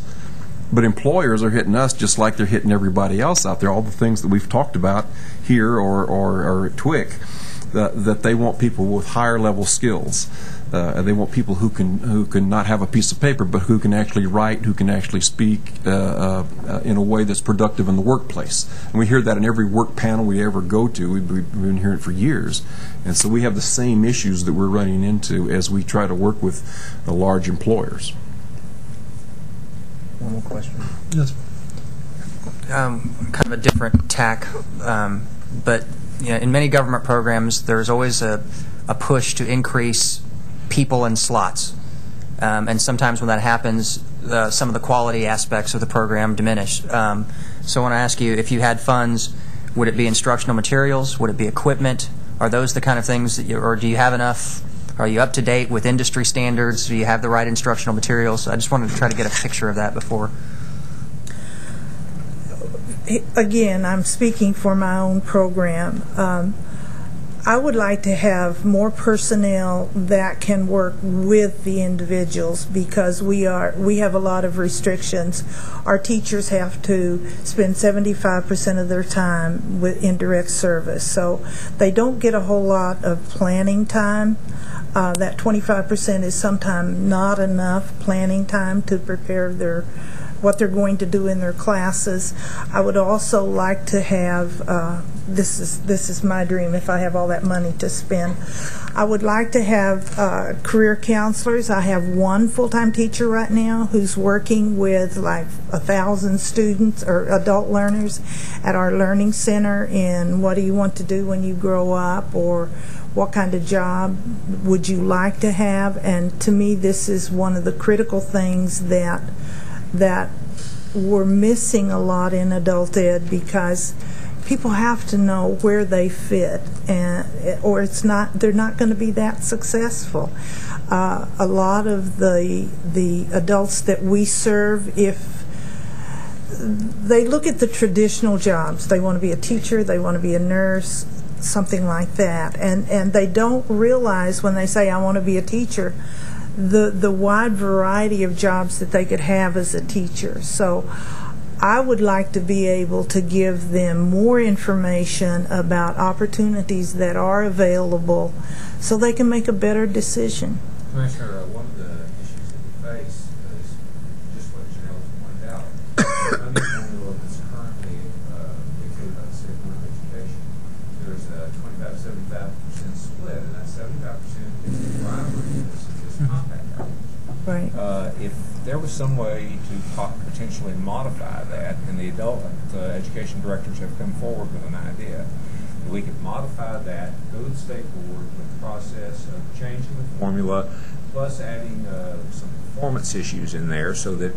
But employers are hitting us just like they're hitting everybody else out there, all the things that we've talked about here or at TWIC, that they want people with higher level skills. They want people who can not have a piece of paper, but who can actually write, who can actually speak in a way that's productive in the workplace. And we hear that in every work panel we ever go to. We've been hearing it for years. And so we have the same issues that we're running into as we try to work with the large employers. One more question. Yes. Kind of a different tack, but in many government programs, there's always a push to increase people and slots, and sometimes when that happens, some of the quality aspects of the program diminish. So I want to ask you, if you had funds, would it be instructional materials? Would it be equipment? Are those the kind of things that or do you have enough? Are you up to date with industry standards? Do you have the right instructional materials? I just wanted to try to get a picture of that before. Again, I'm speaking for my own program. I would like to have more personnel that can work with the individuals, because we have a lot of restrictions. Our teachers have to spend 75% of their time with indirect service, so they don't get a whole lot of planning time. That 25% is sometimes not enough planning time to prepare what they're going to do in their classes. I would also like to have, this is my dream if I have all that money to spend, I would like to have career counselors. I have one full-time teacher right now who's working with like 1,000 students or adult learners at our learning center in what do you want to do when you grow up, or what kind of job would you like to have. And to me, this is one of the critical things that we're missing a lot in adult ed, because people have to know where they fit, or they're not going to be that successful. A lot of the adults that we serve, if they look at the traditional jobs, they want to be a teacher, they want to be a nurse, something like that, and they don't realize when they say I want to be a teacher the wide variety of jobs that they could have as a teacher. So I would like to be able to give them more information about opportunities that are available so they can make a better decision. Commissioner, one of the issues that we face is just what Janelle pointed out. The funding formula that's currently dictated by the State Board of Education, there's a 25 to 75% split, and that 75% is the driver in this compact package. Right. If there was some way to potentially modify that, and the adult education directors have come forward with an idea, that we could modify that, go to the state board with the process of changing the formula, plus adding some performance issues in there so that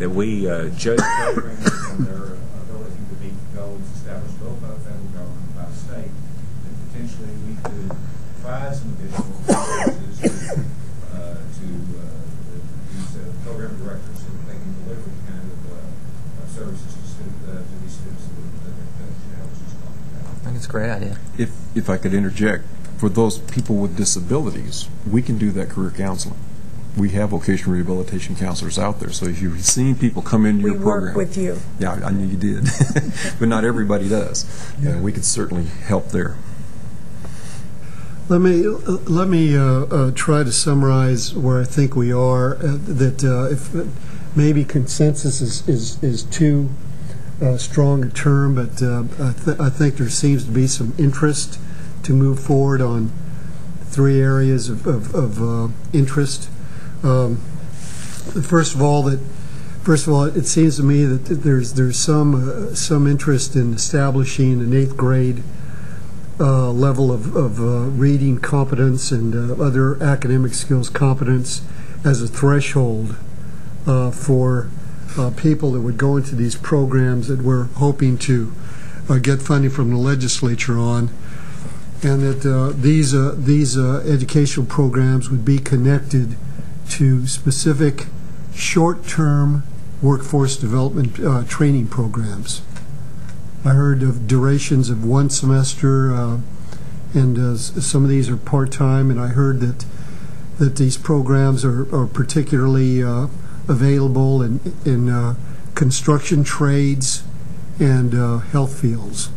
we judge programs on their ability to meet goals established both by the federal government and by the state, and potentially we could provide some additional resources to these program directors so that they can deliver the kind of services to these students that Janelle was just talking about. I think it's a great idea. If I could interject, for those people with disabilities, we can do that career counseling. We have vocational rehabilitation counselors out there, so if you've seen people come into your program. We work with you. Yeah, I knew you did, but not everybody does. Yeah. We could certainly help there. Let me try to summarize where I think we are. That if maybe consensus is too strong a term, but I think there seems to be some interest to move forward on 3 areas of interest. First of all, it seems to me that there's some interest in establishing an 8th grade level of reading competence and other academic skills competence as a threshold for people that would go into these programs that we're hoping to get funding from the legislature on, and that these educational programs would be connected to specific short-term workforce development training programs. I heard of durations of 1 semester, and some of these are part-time, and I heard that these programs are particularly available in construction trades and health fields.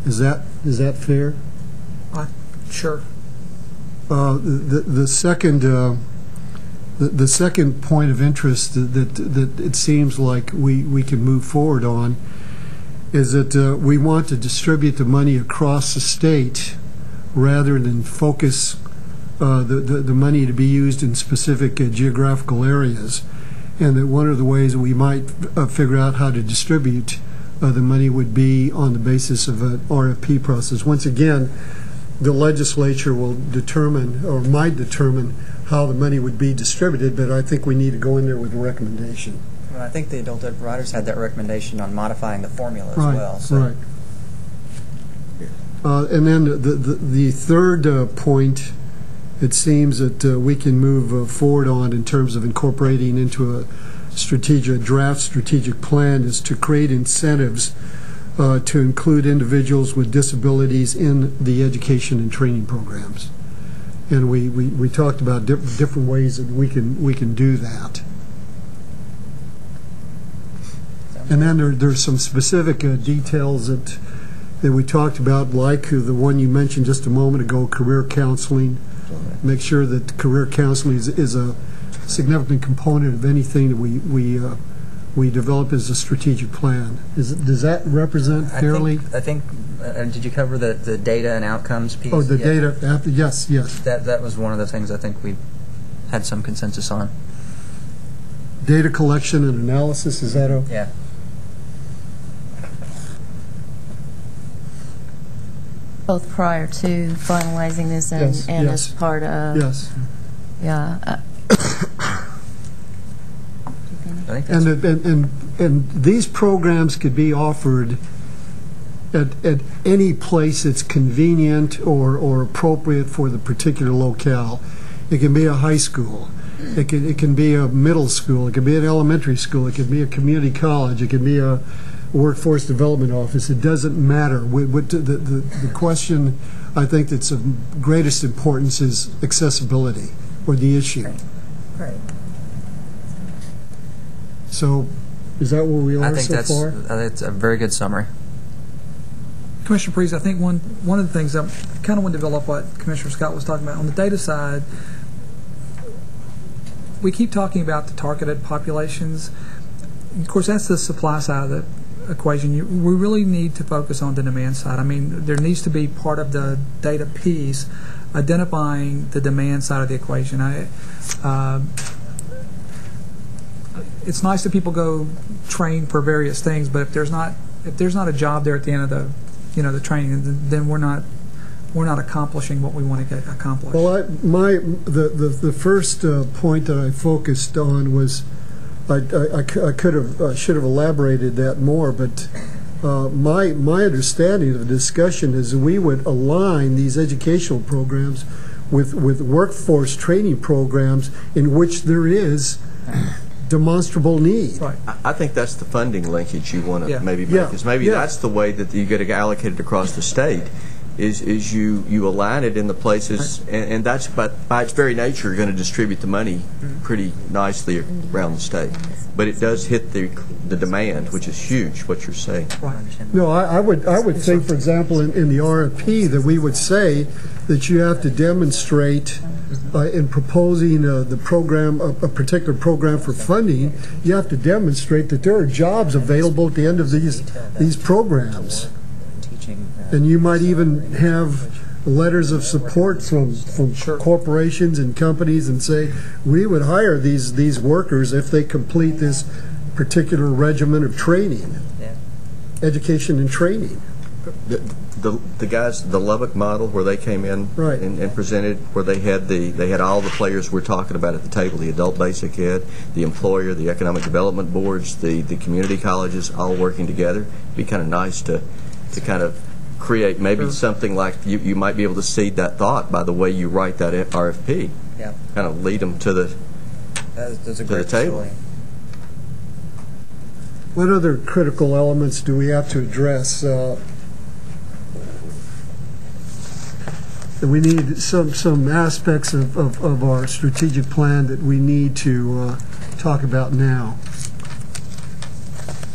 Is that fair? Sure. The second point of interest that it seems like we can move forward on is that we want to distribute the money across the state rather than focus the money to be used in specific geographical areas, and that one of the ways we might figure out how to distribute the money would be on the basis of an RFP process. Once again, the legislature will determine or might determine how the money would be distributed, but I think we need to go in there with a recommendation. Well, I think the adult ed providers had that recommendation on modifying the formula as right, well. So. Right. And then the third point, it seems that we can move forward on in terms of incorporating into a draft strategic plan, is to create incentives to include individuals with disabilities in the education and training programs. And we talked about different ways that we can do that. And then there's some specific details that we talked about, like the one you mentioned just a moment ago, career counseling. Make sure that career counseling is a significant component of anything that we develop as a strategic plan. Does that represent fairly? I think did you cover the data and outcomes piece? Oh, the data. Yes. That was one of the things I think we had some consensus on. Data collection and analysis. Is that okay? Yeah. Both prior to finalizing this and, yes, and yes. as part of. Yes. Yeah. I think that's and these programs could be offered at any place that's convenient or appropriate for the particular locale. It can be a high school. It can be a middle school. It can be an elementary school. It can be a community college. It can be a workforce development office. It doesn't matter. The question, I think, that's of greatest importance is accessibility, or the issue. Right. So Is that where we I are think so far? that's a very good summary. Commissioner Priest, I think one of the things I kind of want to develop what Commissioner Scott was talking about. On the data side, we keep talking about the targeted populations. Of course, that's the supply side of the equation. We really need to focus on the demand side. I mean, there needs to be part of the data piece identifying the demand side of the equation. It's nice that people go train for various things, but if there's not a job there at the end of the training, then we're not accomplishing what we want to get accomplished. Well, the first point that I focused on was I should have elaborated that more, but my understanding of the discussion is we would align these educational programs with workforce training programs in which there is demonstrable need. Right. I think that's the funding linkage you want to maybe make, because maybe Yeah. that's the way that you get it allocated across the state, is you align it in the places, and that's by its very nature going to distribute the money pretty nicely around the state. But it does hit the demand, which is huge, what you're saying. No, I would think, for example, in the RFP that we would say that you have to demonstrate in proposing the program, a particular program for funding, you have to demonstrate that there are jobs available at the end of these programs. And you might even have letters of support from corporations and companies and say, we would hire these workers if they complete this particular regimen of training, education and training. The guys, the Lubbock model, where they came in and presented, where they had all the players we're talking about at the table, the adult basic ed, the employer, the economic development boards, the community colleges, all working together. It'd be kind of nice to kind of create maybe something like you might be able to seed that thought by the way you write that RFP. Yeah. Kind of lead them to the table. What other critical elements do we have to address? We need some aspects of our strategic plan that we need to talk about now.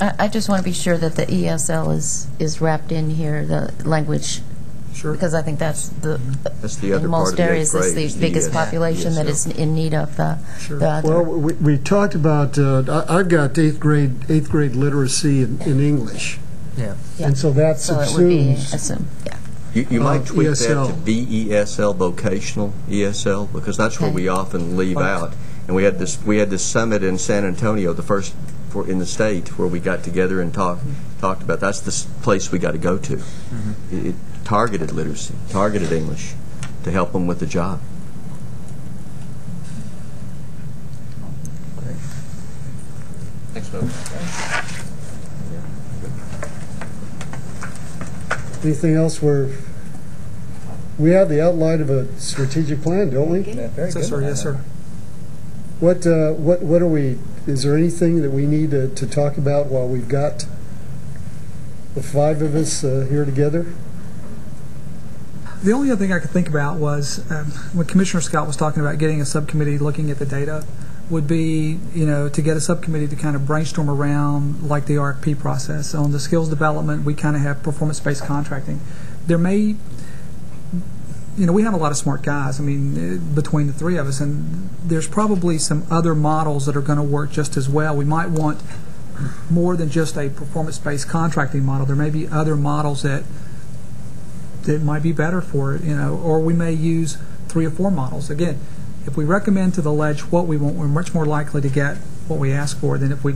I just want to be sure that the ESL is wrapped in here, the language. Sure. Because I think that's the other in part most of the areas eighth is grade, the biggest population that is in need of the other. Well, we talked about. I've got eighth grade literacy in English. Yeah. And so that subsumes. So it would be assumed. Yeah. You might tweak ESL. that to VESL, vocational ESL, because that's where we often leave out. And we had this summit in San Antonio, the first in the state, where we got together and talked about. That's the place we got to go to. Targeted literacy, targeted English, to help them with the job. Thanks, folks. Anything else? We have the outline of a strategic plan, don't we? Yes, sir. Yes, sir. What are we? Is there anything that we need to talk about while we've got the five of us here together? The only other thing I could think about was when Commissioner Scott was talking about getting a subcommittee looking at the data, would be, to get a subcommittee to kind of brainstorm around like the RFP process. On the skills development, we kind of have performance-based contracting. There may, we have a lot of smart guys, between the three of us, and there's probably some other models that are going to work just as well. We might want more than just a performance-based contracting model. There may be other models that might be better for it, or we may use 3 or 4 models. Again, if we recommend to the ledge what we want, we're much more likely to get what we ask for than if the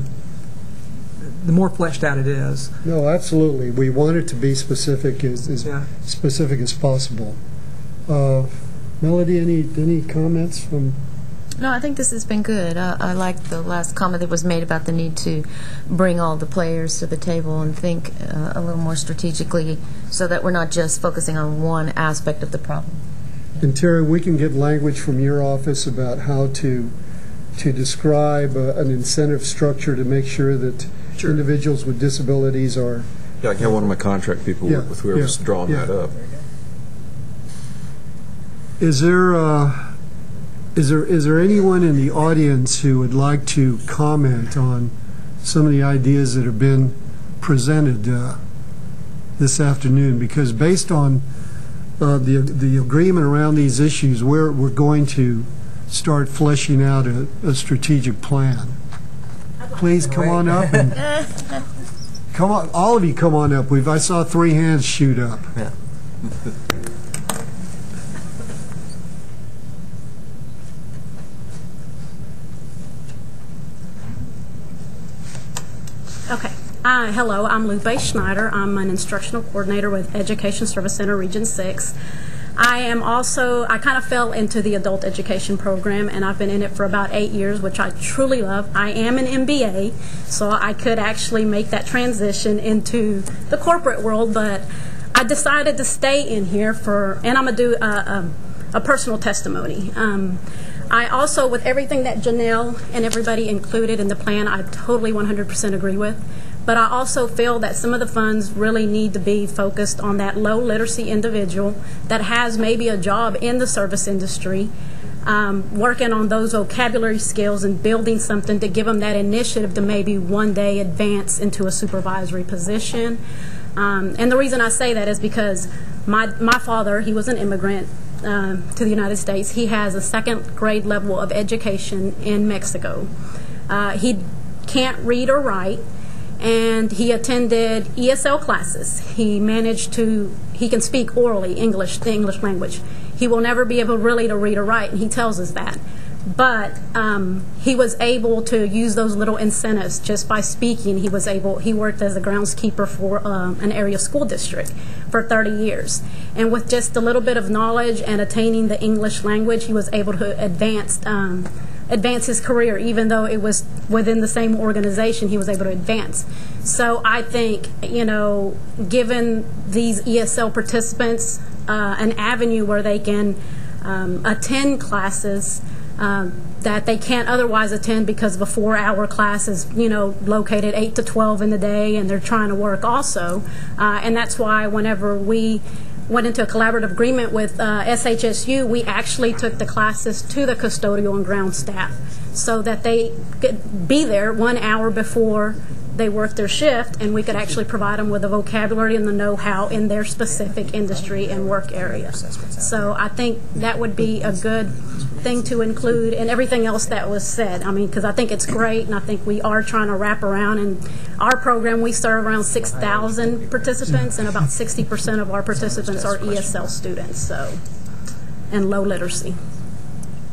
more fleshed out it is. No, absolutely. We want it to be specific as specific as possible. Melody, any comments from? No, I think this has been good. I like the last comment that was made about the need to bring all the players to the table and think a little more strategically so that we're not just focusing on one aspect of the problem. And Terry, we can get language from your office about how to describe an incentive structure to make sure that individuals with disabilities are. Yeah, I can have one of my contract people work with whoever's drawing that up. Is there anyone in the audience who would like to comment on some of the ideas that have been presented this afternoon, because based on the agreement around these issues, we're going to start fleshing out a strategic plan. Please come on up and come on, all of you come on up. I saw 3 hands shoot up. Yeah. Okay. Hello, I'm Lupe Schneider. I'm an instructional coordinator with Education Service Center Region 6. I kind of fell into the adult education program, and I've been in it for about 8 years, which I truly love. I am an MBA, so I could actually make that transition into the corporate world, but I decided to stay in here and I'm going to do a personal testimony. I also, with everything that Janelle and everybody included in the plan, I totally 100% agree with. But I also feel that some of the funds really need to be focused on that low literacy individual that has maybe a job in the service industry, working on those vocabulary skills and building something to give them that initiative to maybe one day advance into a supervisory position. And the reason I say that is because my father, he was an immigrant to the United States. He has a 2nd grade level of education in Mexico. He can't read or write, and he attended ESL classes. He can speak orally English, the English language. He will never be able really to read or write, and he tells us that. But he was able to use those little incentives just by speaking. He worked as a groundskeeper for an area school district for 30 years. And with just a little bit of knowledge and attaining the English language, he was able to advance his career. Even though it was within the same organization, he was able to advance. So I think, given these ESL participants an avenue where they can attend classes that they can't otherwise attend because of a 4-hour class is, located 8 to 12 in the day, and they're trying to work also. And that's why whenever we went into a collaborative agreement with SHSU, we actually took the classes to the custodial and ground staff so that they could be there 1 hour before they worked their shift, and we could actually provide them with the vocabulary and the know-how in their specific industry and work area. So I think that would be a good thing to include in everything else that was said. I mean, because I think it's great, and I think we are trying to wrap around. In our program, we serve around 6,000 participants, and about 60% of our participants are ESL students, and low literacy.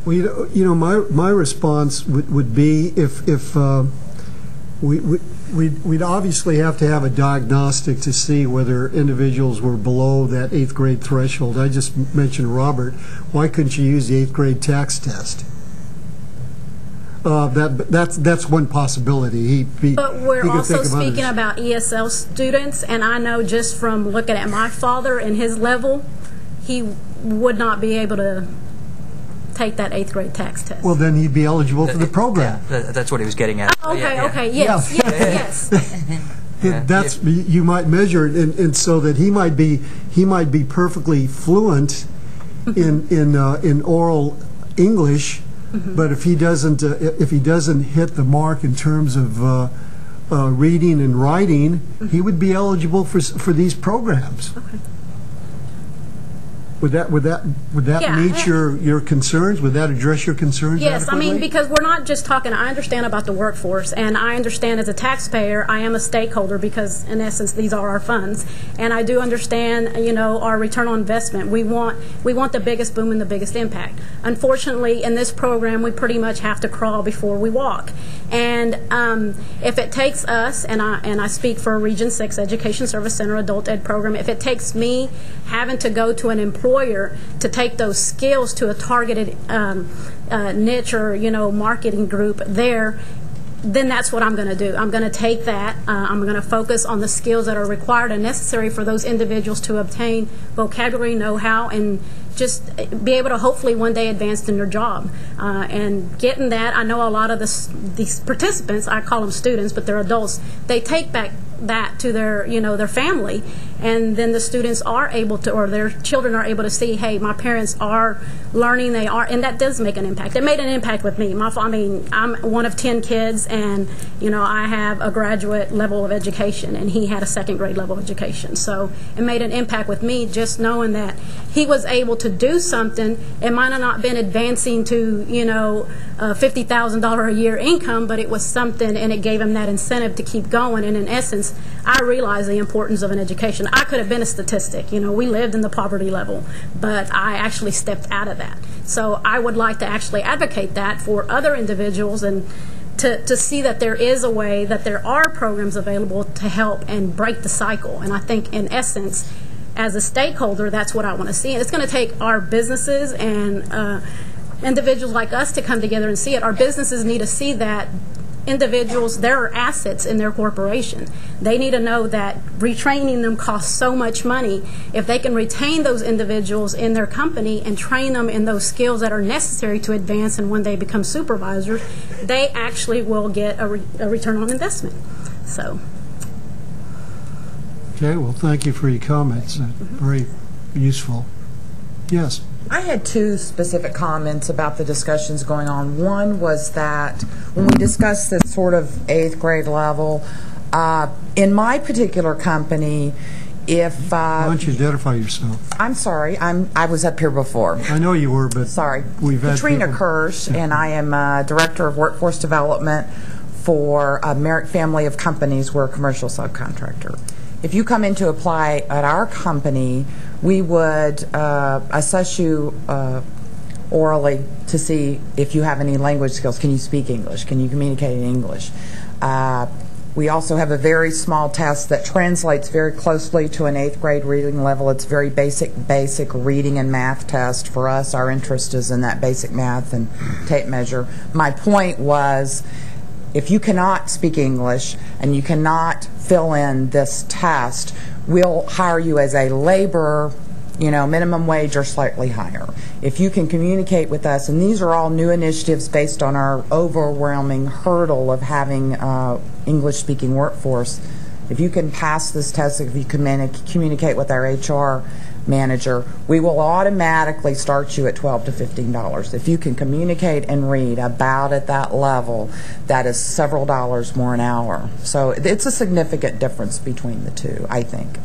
Well, my response would be if we'd obviously have to have a diagnostic to see whether individuals were below that 8th grade threshold. I just mentioned Robert. Why couldn't you use the 8th grade tax test? That's one possibility. But we're also speaking about ESL students, and I know just from looking at my father and his level, he would not be able to take that 8th grade tax test. Well, then he'd be eligible for the program. Yeah, that's what he was getting at. Oh, okay, yes. That's you might measure it, and so that he might be perfectly fluent in oral English, but if he doesn't hit the mark in terms of reading and writing, he would be eligible for these programs. Okay. Would that meet your concerns? Would that address your concerns? Yes, adequately? I mean, because we're not just talking, I understand about the workforce, and I understand as a taxpayer, I am a stakeholder because, in essence, these are our funds. And I do understand, our return on investment. We want the biggest boom and the biggest impact. Unfortunately, in this program, we pretty much have to crawl before we walk. And if it takes us, and I speak for Region 6 Education Service Center Adult Ed program, if it takes me having to go to an employer to take those skills to a targeted niche or marketing group there, then that's what I'm going to do. I'm going to take that. I'm going to focus on the skills that are required and necessary for those individuals to obtain vocabulary, know-how, and just be able to hopefully one day advance in their job. And getting that, I know a lot of these participants, I call them students, but they're adults, they take back that to their family, and then the students are able to, or their children are able to see, hey, my parents are learning, they are, and that does make an impact. It made an impact with me. I'm one of 10 kids, and I have a graduate level of education, and he had a second grade level of education. So it made an impact with me just knowing that he was able to do something. It might have not been advancing to $50,000 a year income, but it was something, and it gave him that incentive to keep going. And in essence, I realized the importance of an education. I could have been a statistic. We lived in the poverty level, but I actually stepped out of that. So I would like to actually advocate that for other individuals, and to see that there is a way, that there are programs available to help and break the cycle. And I think, in essence, as a stakeholder, that's what I want to see. And it's going to take our businesses and individuals like us to come together and see it. Our businesses need to see that individuals, there are assets in their corporation. They need to know that retraining them costs so much money. If they can retain those individuals in their company and train them in those skills that are necessary to advance, and when they become supervisors, they actually will get a return on investment. So. Okay, well, thank you for your comments. Very useful. Yes. I had two specific comments about the discussions going on. One was that when we discussed this sort of 8th grade level, in my particular company, if... Why don't you identify yourself? I'm sorry. I was up here before. I know you were, but... Sorry. We've had Katrina people... Kirsch, and I am Director of Workforce Development for Merrick Family of Companies. We're a commercial subcontractor. If you come in to apply at our company, we would assess you orally to see if you have any language skills. Can you speak English? Can you communicate in English? We also have a very small test that translates very closely to an 8th grade reading level. It's very basic reading and math test. For us, our interest is in that basic math and tape measure. My point was, if you cannot speak English and you cannot fill in this test, we'll hire you as a laborer, minimum wage or slightly higher. If you can communicate with us, and these are all new initiatives based on our overwhelming hurdle of having English-speaking workforce. If you can pass this test, if you can communicate with our HR manager, we will automatically start you at $12 to $15. If you can communicate and read about at that level, that is several dollars more an hour. So it's a significant difference between the two, I think.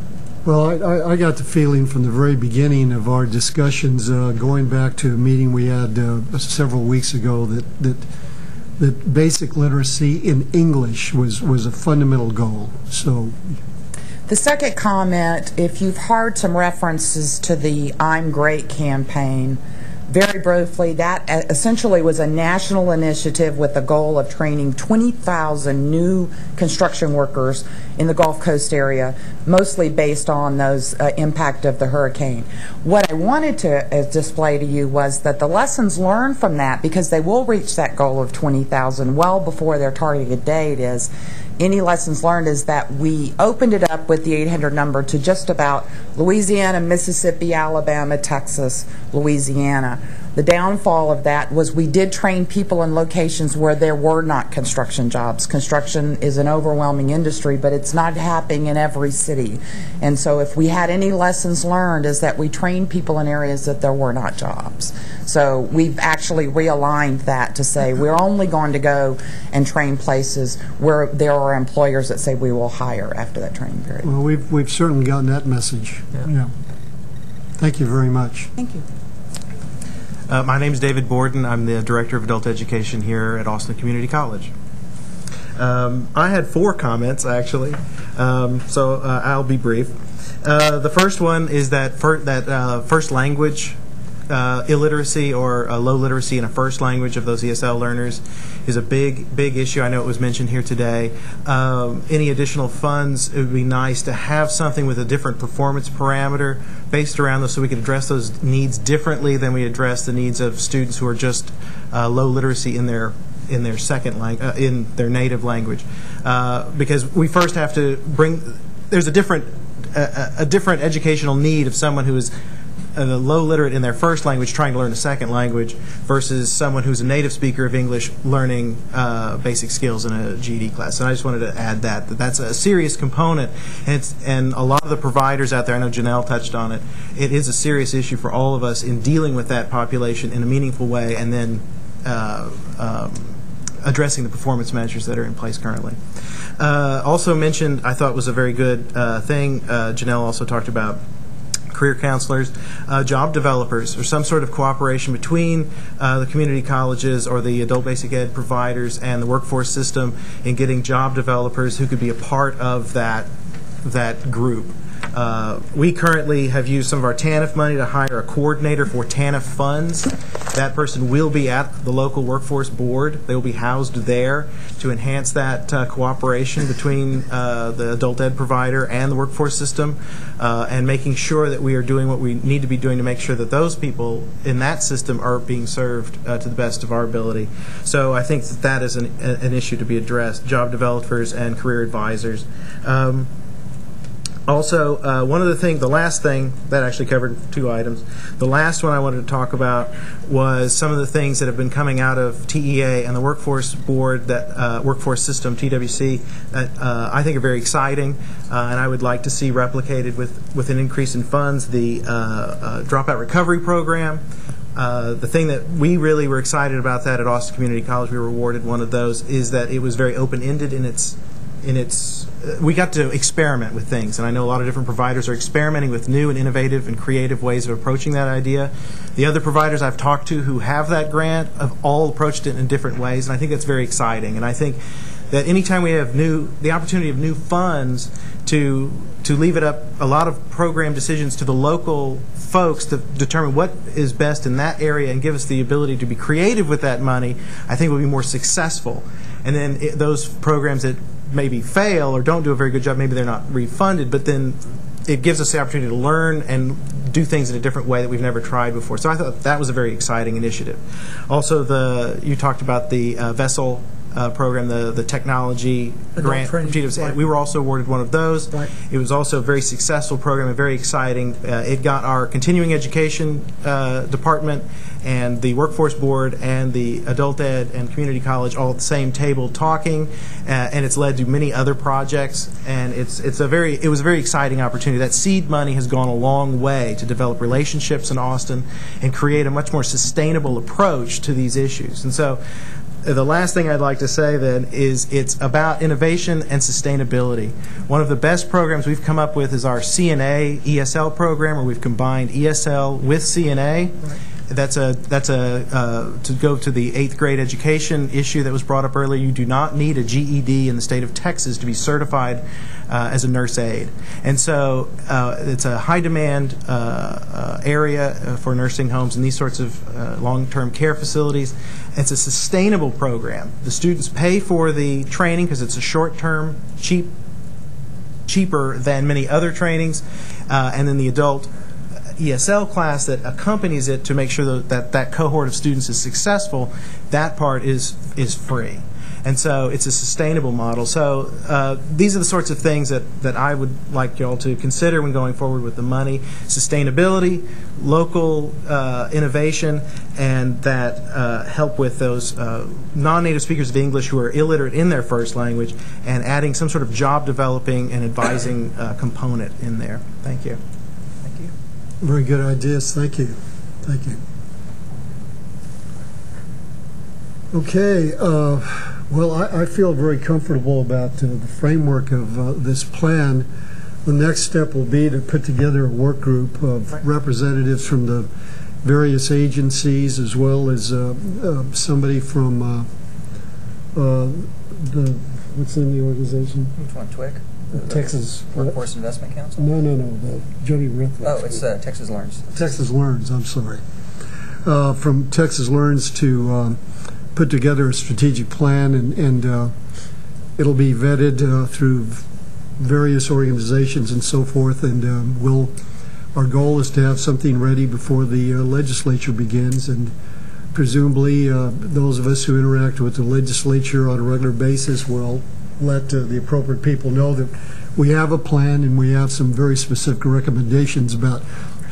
Well, I got the feeling from the very beginning of our discussions, going back to a meeting we had several weeks ago, that basic literacy in English was a fundamental goal. So. The second comment, if you've heard some references to the I'm Great campaign, very briefly, that essentially was a national initiative with the goal of training 20,000 new construction workers in the Gulf Coast area, mostly based on those impact of the hurricane. What I wanted to display to you was that the lessons learned from that, because they will reach that goal of 20,000 well before their targeted date is, any lessons learned is that we opened it up with the 800 number to just about Louisiana, Mississippi, Alabama, Texas, Louisiana. The downfall of that was we did train people in locations where there were not construction jobs. Construction is an overwhelming industry, but it's not happening in every city. And so if we had any lessons learned is that we trained people in areas that there were not jobs. So we've actually realigned that to say we're only going to go and train places where there are employers that say we will hire after that training period. Well, we've certainly gotten that message. Yeah. Thank you very much. Thank you. My name is David Borden. I'm the Director of Adult Education here at Austin Community College. I had 4 comments, actually, so I'll be brief. The first one is that first language illiteracy or low literacy in a first language of those ESL learners is a big issue. I know it was mentioned here today. Any additional funds, it would be nice to have something with a different performance parameter based around those so we can address those needs differently than we address the needs of students who are just low literacy in their second language, in their native language. Because we first have to bring, there's a different educational need of someone who is low literate in their first language trying to learn a second language versus someone who's a native speaker of English learning basic skills in a GED class. And I just wanted to add that's a serious component, and a lot of the providers out there, I know Janelle touched on it, it is a serious issue for all of us in dealing with that population in a meaningful way, and then addressing the performance measures that are in place currently. Also mentioned, I thought was a very good thing, Janelle also talked about career counselors, job developers, or some sort of cooperation between the community colleges or the adult basic ed providers and the workforce system in getting job developers who could be a part of that group. We currently have used some of our TANF money to hire a coordinator for TANF funds. That person will be at the local workforce board. They will be housed there to enhance that cooperation between the adult ed provider and the workforce system, and making sure that we are doing what we need to be doing to make sure that those people in that system are being served to the best of our ability. So I think that is an issue to be addressed, job developers and career advisors. Also, the last thing, that actually covered 2 items. The last one I wanted to talk about was some of the things that have been coming out of TEA and the Workforce Board, that Workforce System, TWC, that I think are very exciting, and I would like to see replicated with an increase in funds. The Dropout Recovery Program. The thing that we really were excited about that at Austin Community College, we were awarded one of those, is that it was very open-ended in its we got to experiment with things, and I know a lot of different providers are experimenting with new and innovative and creative ways of approaching that idea. The other providers I've talked to who have that grant have all approached it in different ways, and I think that's very exciting. And I think that anytime we have the opportunity of new funds to leave it up a lot of program decisions to the local folks to determine what is best in that area and give us the ability to be creative with that money, I think we'll be more successful. And then those programs that maybe fail or don't do a very good job, maybe they're not refunded, but then it gives us the opportunity to learn and do things in a different way that we've never tried before. So I thought that was a very exciting initiative. Also, you talked about the VESSEL program, the technology grant from TWC. Right. We were also awarded one of those. Right. It was also a very successful program and very exciting. It got our continuing education department and the workforce board and the adult ed and community college all at the same table talking, and it's led to many other projects, and it was a very exciting opportunity. That seed money has gone a long way to develop relationships in Austin and create a much more sustainable approach to these issues. And so the last thing I'd like to say then is it's about innovation and sustainability. One of the best programs we've come up with is our CNA ESL program, where we've combined ESL with CNA. Right. That's to go to the 8th grade education issue that was brought up earlier. You do not need a GED in the state of Texas to be certified as a nurse aide. And so it's a high demand area for nursing homes and these sorts of long-term care facilities. It's a sustainable program. The students pay for the training because it's a short-term, cheaper than many other trainings, and then the adult ESL class that accompanies it to make sure that cohort of students is successful, that part is free. And so it's a sustainable model. So these are the sorts of things that I would like you all to consider when going forward with the money. Sustainability, local innovation, and that help with those non-native speakers of English who are illiterate in their first language, and adding some sort of job developing and advising component in there. Thank you. Very good ideas. Thank you. Thank you. Okay. Well, I feel very comfortable about the framework of this plan. The next step will be to put together a work group of representatives from the various agencies, as well as somebody from what's the name of the organization? Which one, TWIC? Texas Workforce Investment Council? No, the Jody Rithwich. Oh, it's Texas Learns. Texas Learns, I'm sorry. From Texas Learns to put together a strategic plan, and it'll be vetted through various organizations and so forth, and our goal is to have something ready before the legislature begins, and presumably those of us who interact with the legislature on a regular basis will let the appropriate people know that we have a plan and we have some very specific recommendations about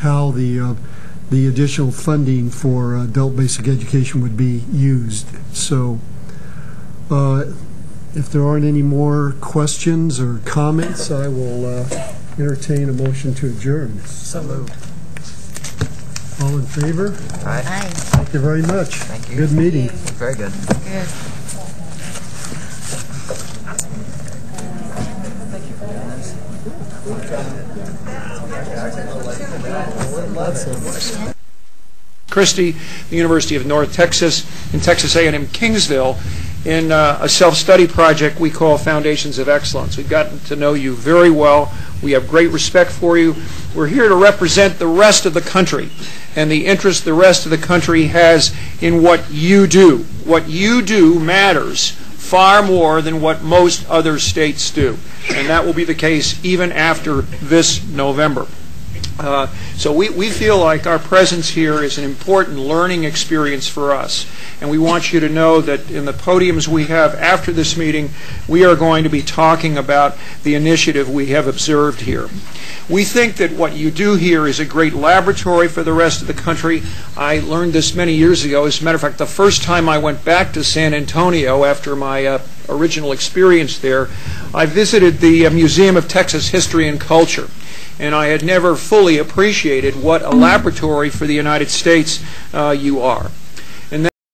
how the additional funding for adult basic education would be used. So if there aren't any more questions or comments, I will entertain a motion to adjourn. So moved. All in favor? Aye. Thank you very much. Thank you. Good meeting. Very good. Good. Christie, the University of North Texas, and Texas A&M Kingsville in a self-study project we call Foundations of Excellence. We've gotten to know you very well. We have great respect for you. We're here to represent the rest of the country and the interest the rest of the country has in what you do. What you do matters far more than what most other states do, and that will be the case even after this November. So we feel like our presence here is an important learning experience for us, and we want you to know that in the podiums we have after this meeting, we are going to be talking about the initiative we have observed here. We think that what you do here is a great laboratory for the rest of the country. I learned this many years ago. As a matter of fact, the first time I went back to San Antonio after my original experience there, I visited the Museum of Texas History and Culture. And I had never fully appreciated what a laboratory for the United States you are.